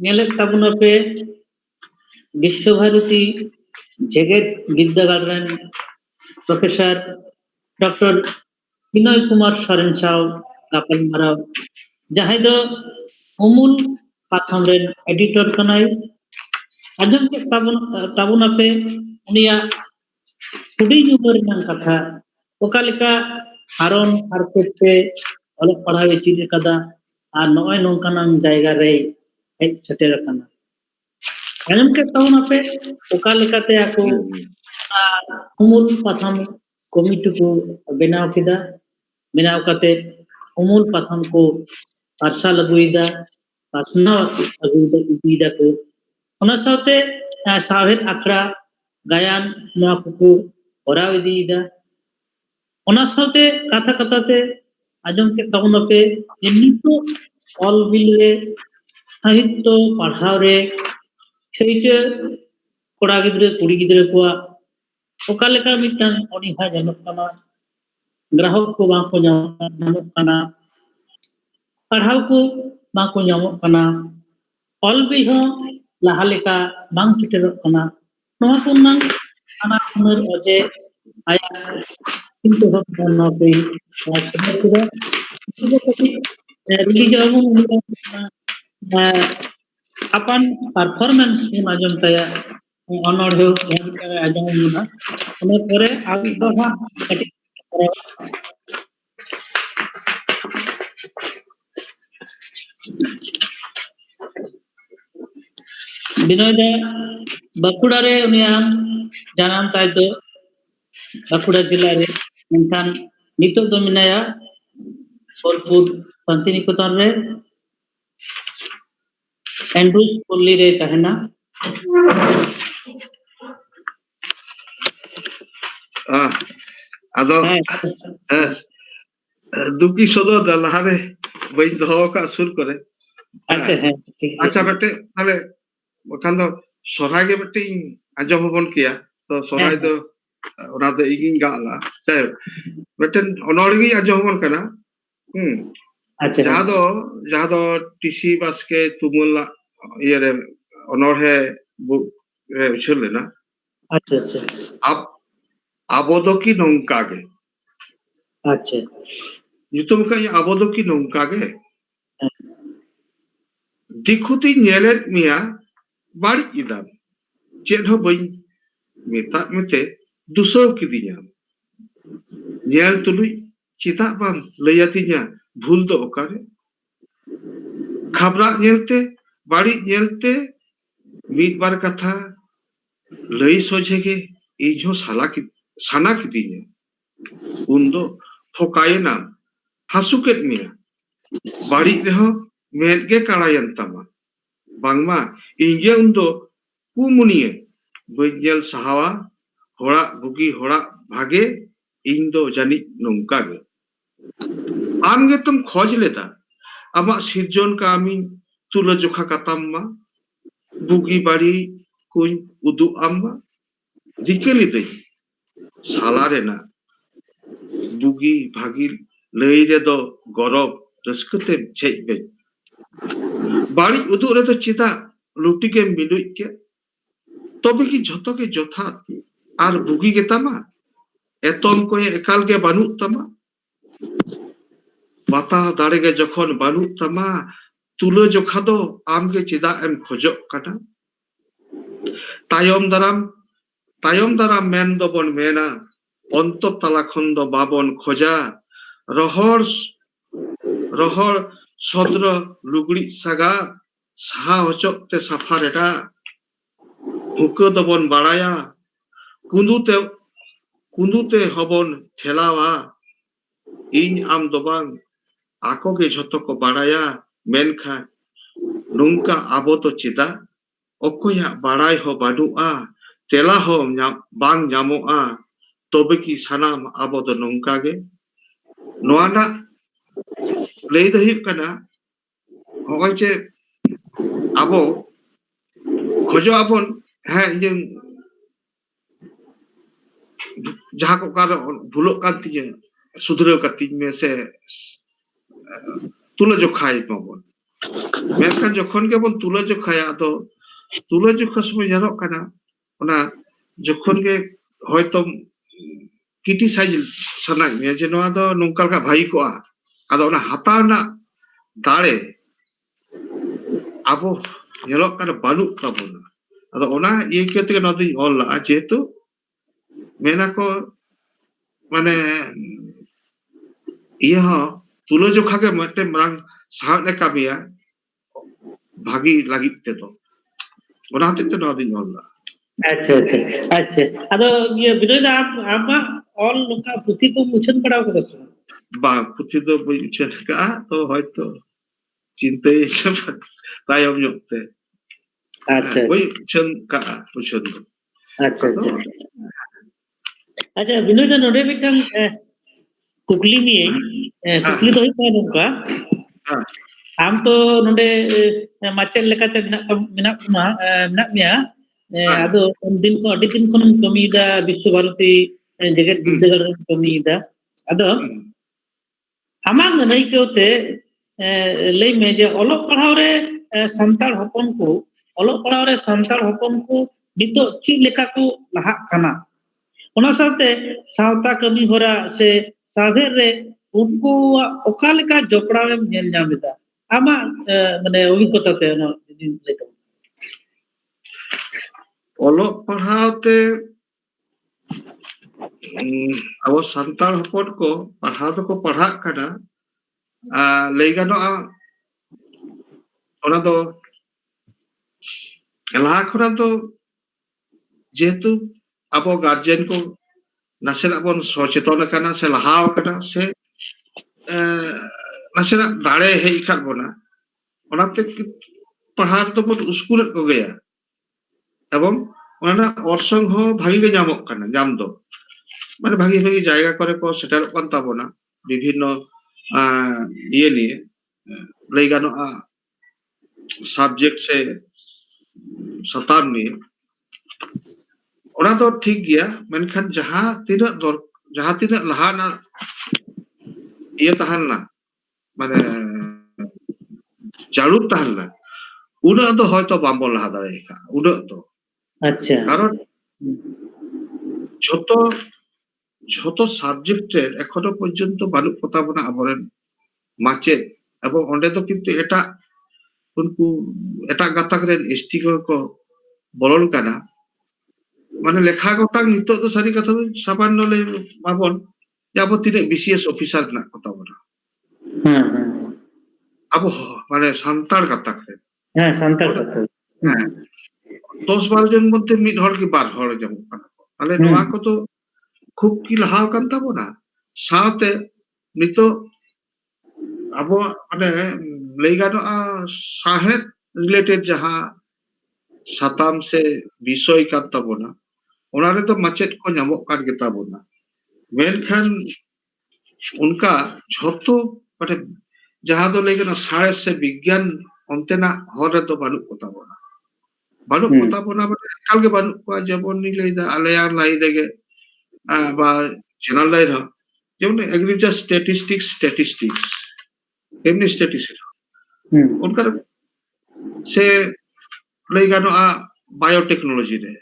nyelek tabuna pe Visva Bharati জেগেত বিদ্যাগার রেন প্রফেসর ডক্টর বিনয় কুমার সরেন সাউ গাপাল মারাও যাহাই দো অমূল পাথম রেন এডিটর কানাই আজম के ताबुना पे उनिया हुडी उमर रंग कथा ओकालिका हारन हारकेते अलग पढ़ावे चीज कदा आ नय नोंकानां जायगा रे हेज सेटेर काना आजम के ताबुना पे ओकालिकाते ako umul patham komite ko benaw kida benaw kate umul patham ko parsal aguida pasna aguida ko ona saute savet akra gayan noa ko oraw idida ona saute katha katha te ajom ke tabuna pe nito all bilre sahityo padhaw re seita koda gidre kuri gidre ko okaleka mitang oniha janok kana ग्राहक को बाको nyamok kana पढ़ाव को बाको nyamok kana all भी हो लाहा लेका बांग सेटेरok kana नोआ को नang ana हुनर अजे आया किंतु हम ना पे समझ करा itu tapi रिलीज अपन परफॉर्मेंस माध्यम तया ऑनर हो आजम मुना ओने परे आगो हा बिनोय दे बाकुड़ा रे उनिया जानम ताय दो बाकुड़ा जिला रे मेनखान नितो दो मिनाया सोलपुर शांतिनिकेतन रे एंड्रूज कोल्ली रे तहना अदो दुकी सदो दलहारे बई दो का सुर करे अच्छा है अच्छा बेटे ताले बखान दो सोराय के बेटे आजम बन किया तो सोराय दो ओना दो इगिन गाला ते बेटे अनोरगी आजम बन कना अच्छा जहाँ दो टीसी बास्के तुमुला ये रे अनोर है बुक रे उछल लेना अच्छा अच्छा अब दो की नौका गे अच्छा nyutum ka abo do ki nongka ge dikuti nyelet mia bari idam chet ho bain meta mete duso kidinya nyel tului cita bam layatinya bhul do okare khabra nyelte bari nyelte mid bar katha lay soje ge ijo sana kidinya undo phokayena hasuket mia bari reho medge karayan tama bangma inge undo kumunie bejel sahawa hora bugi hora bhage indo jani nongka ge am ge tum khoj leta ama sirjon ka ami tula jokha katamma bugi bari kuñ udu amma dikeli dei salare na bugi bhagi lay re do gorob raskate cheibe bari udu re do chita luti ke milui ke তবে কি ঝতকে যথা আর বুগি গেতামা এতম কয়ে একাল গে বানু তামা বাতা দাড়ে গে যখন বানু তামা তুলো জোখা দো আমগে চেদা এম খোজক কাটা তায়ম দারাম মেন দবন মেনা অন্তর তালা খন্দ বাবন খোজা রহর ᱥᱚᱫᱨᱚ ᱞᱩᱜᱽᱲᱤ ᱥᱟᱜᱟ ᱥᱟᱦᱟ ᱦᱚᱪᱚᱜ ᱛᱮ ᱥᱟᱯᱷᱟ ᱨᱮᱰᱟ ᱦᱩᱠᱟᱹ ᱫᱚᱵᱚᱱ ᱵᱟᱲᱟᱭᱟ ᱠᱩᱸᱫᱩᱛᱮ ᱦᱚᱵᱚᱱ ᱴᱷᱮᱞᱟᱣᱟ ᱤᱧ ᱟᱢ ᱫᱚ ᱵᱟᱝ ᱟᱠᱚ ᱜᱮ ᱡᱷᱚᱛᱚ ᱠᱚ ᱵᱟᱲᱟᱭᱟ ᱢᱮᱱᱠᱷᱟᱱ ᱱᱚᱝᱠᱟ ᱟᱵᱚ ᱫᱚ ᱪᱮᱫᱟᱜ ᱚᱠᱚᱭᱟᱜ ᱵᱟᱲᱟᱭ ᱦᱚᱸ ᱵᱟᱹᱱᱩᱜᱼᱟ ᱛᱮᱞᱟ ᱦᱚᱸ ᱵᱟᱝ ᱧᱟᱢᱚᱜᱼᱟ ᱛᱚᱵᱮ ᱠᱤ ᱥᱟᱱᱟᱢ ᱟᱵᱚ ᱫᱚ ᱱᱚᱝᱠᱟ ᱜᱮ ᱱᱚᱣᱟ ᱨᱮᱱᱟᱜ ᱞᱟᱹᱭ ᱫᱚ ᱦᱩᱭᱩᱜ ᱠᱟᱱᱟ ᱦᱚᱸᱜᱼᱚᱭ ᱡᱮ ᱟᱵᱚ ᱠᱷᱚᱡᱚᱜ ᱟᱵᱚᱱ ᱦᱮᱸ ᱤᱧ ᱡᱟᱦᱟᱸ ᱠᱚ ᱚᱠᱟᱨᱮ ᱵᱷᱩᱞᱚᱜ ᱠᱟᱱ ᱛᱤᱧᱟᱹ ᱥᱩᱫᱷᱨᱟᱹᱣ ᱠᱟᱹᱛᱤᱧ ᱢᱮ ᱥᱮ ᱛᱩᱞᱟᱹᱡᱚᱠᱷᱟᱭ ᱢᱟᱵᱚᱱ ᱢᱮᱱᱠᱷᱟन ᱡᱚᱠᱷᱚᱱ ᱜᱮᱵᱚᱱ ᱛᱩᱞᱟᱹᱡᱚᱠᱷᱟᱭᱟ ᱟᱫᱚ ᱛᱩᱞᱟᱹᱡᱚᱠᱷᱟ ᱥᱚᱢᱚᱭ ᱧᱮᱞᱚᱜ ᱠᱟᱱᱟ ᱚᱱᱟ ᱡᱚᱠᱷᱚᱱ ᱜᱮ ᱦᱚᱭᱛᱚ ᱠᱨᱤᱴᱤᱥᱟইᱡ ᱥᱟᱱᱟᱧ ᱢᱮᱭᱟ ᱡᱮ ᱱᱚᱣᱟ ᱫᱚ ᱱᱚᱝᱠᱟ ᱞᱮᱠᱟ ᱵᱷᱟᱹᱜᱤ ᱠᱚᱜᱼᱟ ᱟᱫᱚ ᱚᱱᱟ ᱦᱟᱛᱟᱣ ᱨᱮᱱᱟᱜ ᱫᱟᱲᱮ ᱟᱵᱚ ᱧᱮᱞᱚᱜ ᱠᱟᱱᱟ ᱵᱟᱹᱱᱩᱜ ᱛᱟᱵᱚᱱᱟ ᱟᱫᱚ ᱚᱱᱟ ᱤᱭᱟᱹ ᱠᱟᱛᱮ ᱱᱚᱣᱟ ᱫᱚᱧ ᱚᱞ ᱞᱟᱜᱼᱟ ᱡᱮᱦᱮᱛᱩ ᱢᱮᱱᱟᱠᱚ ᱢᱟᱱᱮ iya ho তুলজোখা গে মতে মাং সাহায্য কামিয়া ভাগি লাগি তেতো ওনা হতে তো নদিন হল্লা अच्छा अच्छा अच्छा अदो ये विनोद आप आमा ऑल लोका पुथी को मुछन पड़ाव को दसो বা পুঁথি তো বই ছেকা তো হয়তো চিন্তাই তাইম ñokte अच्छा বই ছেন কা পুছন अच्छा अच्छा अच्छा विनोद नोडे मिटन कुकली में कुकली तो ही नोका आम तो नोडे माचेल लेकाते मिना मिया अदो दिन को अडी दिन खन कमीदा विश्व भारती जगत विद्यागर कमीदा अदो आमांग नई केते लई में जे ओलोक पढ़ाव रे संताल हपन को ओलोक पढ़ाव रे संताल हपन को नितो ची लेका को लहा खाना ओना साथे सावता कमी होरा से साधे रे उनको ओका लेका जपड़ावेम नेल जामेदा आमा माने अभिज्ञता ते ओना दिन लेका ओलोक पढ़ावते अब संताल हपन को पढ़ाव तो को पढ़ा कना लई गानोआ ओना दो लाहा खना दो जेहेतु अब गार्जियन को नासेना बन सचेतन कना से लाहाव कना से नासेना दाड़े हेई खात बना ओनाते पढ़ाव तो बन स्कूल को गया एवं ओना ऑर्संग हो भागी गे जामक कना जाम दो माने भागी भागी जायगा करे को सेटल कन ताबोना विभिन्न ये लिए लई गानोआ सब्जेक्ट से सताम निये ओना तो ठीक गया मेनखान जहां तीना लहाना ये तहलना माने चालू तहलना उना तो हयतो बाम्बो लहा दाड़े का उना तो अच्छा कारण ছোট ছোট সাবজেক্টের এখনো পর্যন্ত বালু কোতাবনা আবরেন মাচেদ এবং অন্ডে তো কিন্তু এটা উনকু এটা গাতাক রেন এসটি को বলন কানা মানে লেখা গোটাং নিতো তো সারি কথা সামান্য লে মাবন যাবো তিনে বিসিএস অফিসার না কথা বলা हां আবো মানে সান্তার গাতাক রে हां संताल कथा হ্যাঁ 10-12 জন মধ্যে মিড হল কি বার হল যেমন তাহলে নোয়া কত খুব কি লাহাও কান তাবনা সাথে নিতো আবো মানে লই গানোआ সাহেব রিলেটেড যাহা সাতাম সে বিষয় কান তাবনা ওনারে তো মাচেদ को ᱧᱟᱢᱚᱜ কান গে তাবনা মেনখান उनका झोतो माने जहां दो लई गानो साइंस से विज्ञान अंतेना हरे तो बानु को ताबना माने एकाल गे बानु को जेबन नि लई दा आलेया लाई देगे बा चैनल लाई रहा जेमन एग्रीकल्चर स्टैटिस्टिक्स एमनी स्टैटिस्टिक्स उनका से लई गानो बायोटेक्नोलॉजी रे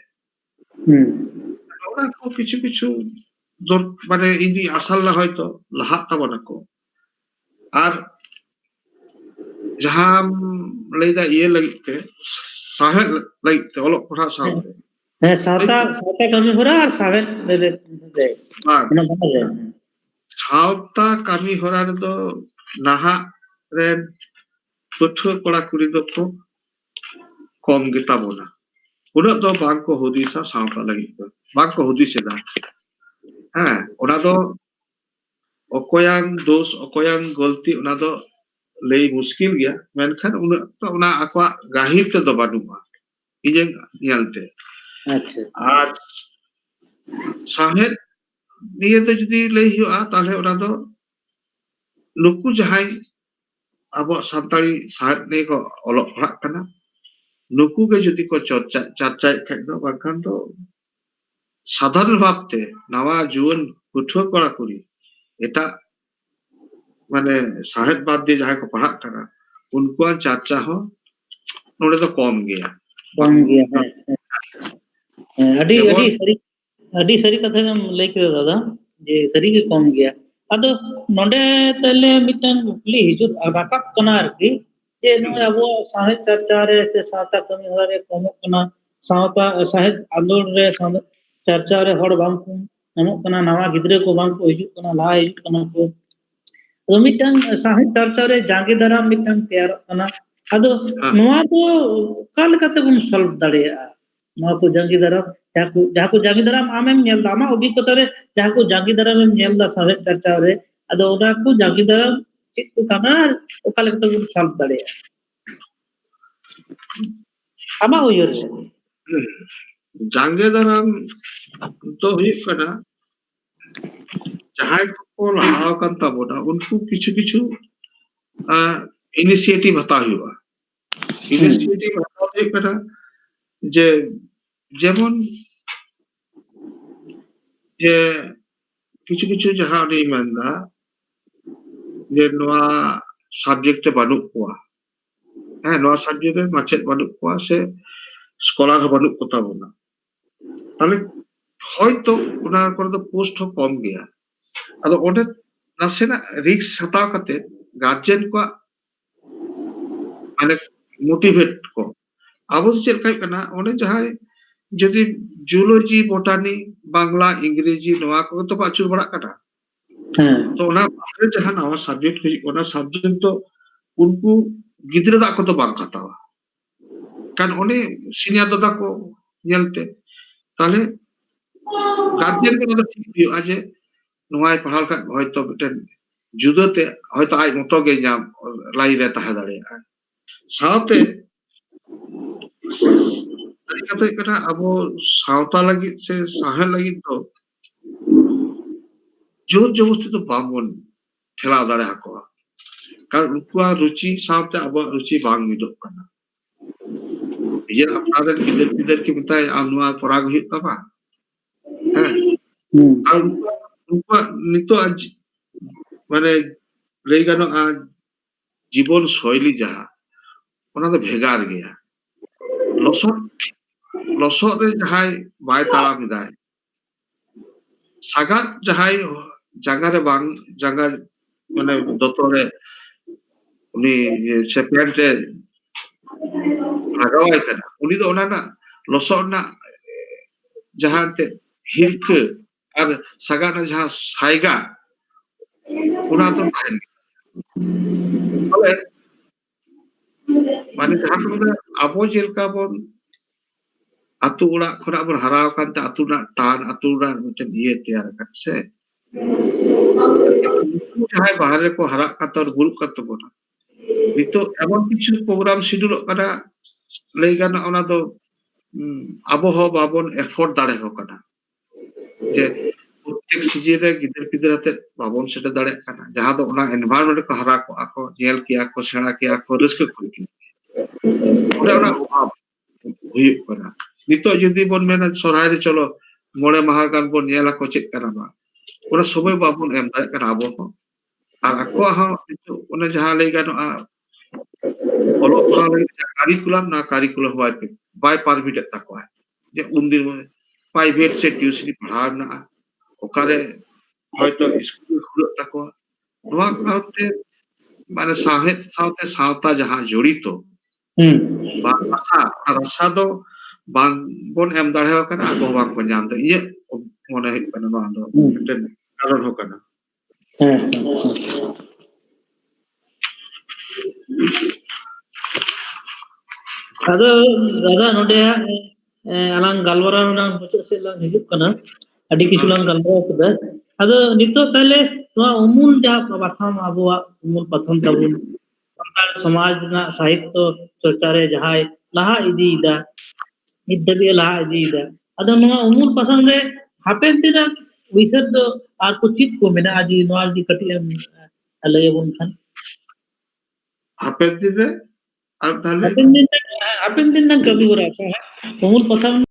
ओना को किछु किछु মানে ইনি আসাল না হয়তো লাহাত তাবনা को আর जहां लईदा ये लगते साहे लगते ओलो पढ़ा साथे है साता साता कमी होरा और सावेन दे ना बना सावता कामी होरा रे दो नाहा रे पठुआ कड़ा कुड़ी दो को कम गेता बोना उना दो बांग को हुदिसा सावता लगी दो बांग को हुदिसेदा हाँ उना दो okoyang dos okoyang गलती उना दो लई मुश्किल गया मेनखान उना तो उना akwa gahir te do banuga इजें nyalते अच्छा আর साहेब निये तो जदी लई हुआ ताले उना दो नुकु जहाई अब सानताड़ी साहेब ने को ओलक पढ़ाक कना नुकु के जदी को चर्चा खाय दो बाखान तो साधारण भाबते नवा जुवन पठुआ कड़ा कुड़ी एटा माने साहेब बाद दे जहां को पढ़ाक कना उनको चर्चा हो नोड़े तो कम गया कम गया है अडी सरी कथा गम लई के दादा जे सरी के कम गया अदो नोंडे तले मिटन कुली हिजुत राकाब कना आरकी जे नो अबो साहित्य चर्चा रे से साता कमी हरे कम कना सावता साहित्य आंदोलन रे चर्चा रे हड़ बांग को नमो कना नवा गिदरे को बांग को हिजुत कना ला हिजुत कना को मिटन साहित्य चर्चा रे जांगे दाराम मिटन तैयार कना अदो नोआ तो काल कते बुन सॉल्व दाड़िया नोआ को जांगे दाराम जाको जांगी दाराम आमेम नेल दामा अभिज्ञता रे जाको जांगी दाराम नेल दा साहित्य चर्चा रे अदो ओना को जांगी दाराम चित को कना ओका लेकते बुन सॉल्व दाड़िया आमा उयर जांगे दाराम तो हुई कना जहां को लहाव कान ताबोना उनको किछु किछु इनिशिएटिव हता हुआ इनिशिएटिव हता हुई कना जे जेमन जे किछु किछु जहां नहीं मानदा जे नवा सब्जेक्ट बानु कोआ है नवा सब्जेक्ट रे माचेत बानु कोआ से स्कॉलर बानु को ताबोना ताले হয়তো ওনার করে তো পোস্ট কম গিয়া আদো ওটা নাসেনা রিস্ক হতাও কাতে গার্জিয়ান को মানে মোটিভেট को আবো চেল কাই কানা ওনে যাহাই যদি জুলজি বটানি বাংলা ইংরেজি নয়া को तो पाचुर बड़ा काटा तो ओना बाहर जहां नवा सब्जेक्ट हुई ओना सब्जेक्ट तो उनको गिदरे दा को तो बांग खातावा कान ओने सीनियर दादा को नेलते ताले गार्जियन को तो ठीक भी आज नोआय पढ़ाल का हयतो बेटन जुदोते हयतो आय मतो गे जाम लाई रे तहा दाड़े सावते तरी कते कना अबो सावता लगी से साहे लगी तो जोर जबरदस्ती तो बामन ठेला दाड़े हको कारण उनका रुचि सावते अबो रुचि बांग मिदो कना ये अपना किधर की बताए आनुआ पराग हुई तबा और उनको नितो आज माने लई गानो आज जीवन शैली जहा ओना तो भेगार गया लसो रे जहाय बाय ताला मिदाय सागात जहाय जागा रे बांग जागा माने दोतरे उनी से पेंट रे लगावाय कना उनी तो ओना ना लसो ना जहां ते हिरके और सगा ना जहां साइगा उना तो भाई माने जहां को आबो जेलका बोन अतु उड़ा खरा बोन हराव कानते अतु ना टान अतु ना मिटन ये तैयार कर से जहां बाहर को हरा कातर गुल कत बोना नितो एमन किछु प्रोग्राम शेड्यूल कना लई गाना ओना दो आबो हो बाबन एफोर्ट दाड़े हो कना जे प्रत्येक सीजन रे गिदर पिदर हते बाबन सेटा दाड़े कना जहां दो ओना एनवायरनमेंट को हरा को आको जेल किया को सेणा किया को रिस्क को की ओना अभाव हुई कना नितो जदी बोन मेना सोराय रे चलो मोड़े माह गान बोन नेला को चेक कना बा ओना समय बाबन एम दाड़े कना आबो हो आर आको हा ओना जहां लई गानो ओलो कारिकुलम वाइट बाय परमिट तको है जे उनदिन प्राइवेट से ट्यूशन पढ़ाना ओकारे হয়তো স্কুল খুলে तको नोआ करते माने साहित्य सावते सावता जहां जड़ित बा रसा दो बांग बोन एम दाड़े कना आको बांग को नाम दे ये मोने है कना नोआ दो मिटन कारण हो कना Ada dadah node alang galwara nang mucuk se lang hidup kana adi kichu lang galwara kada ada nito tahle noa umul ja patham abuwa umul patham tabun santal samaj na sahitya चर्चा रे जहाय laha idi ida निद्दबी Laha idi ida ada noa umul patham re hapen dina wisar do ar ko chit ko mena adi noa di katilem alayabun khan হাফের দিনে আর তাহলে hapen din nang kami ora umul patham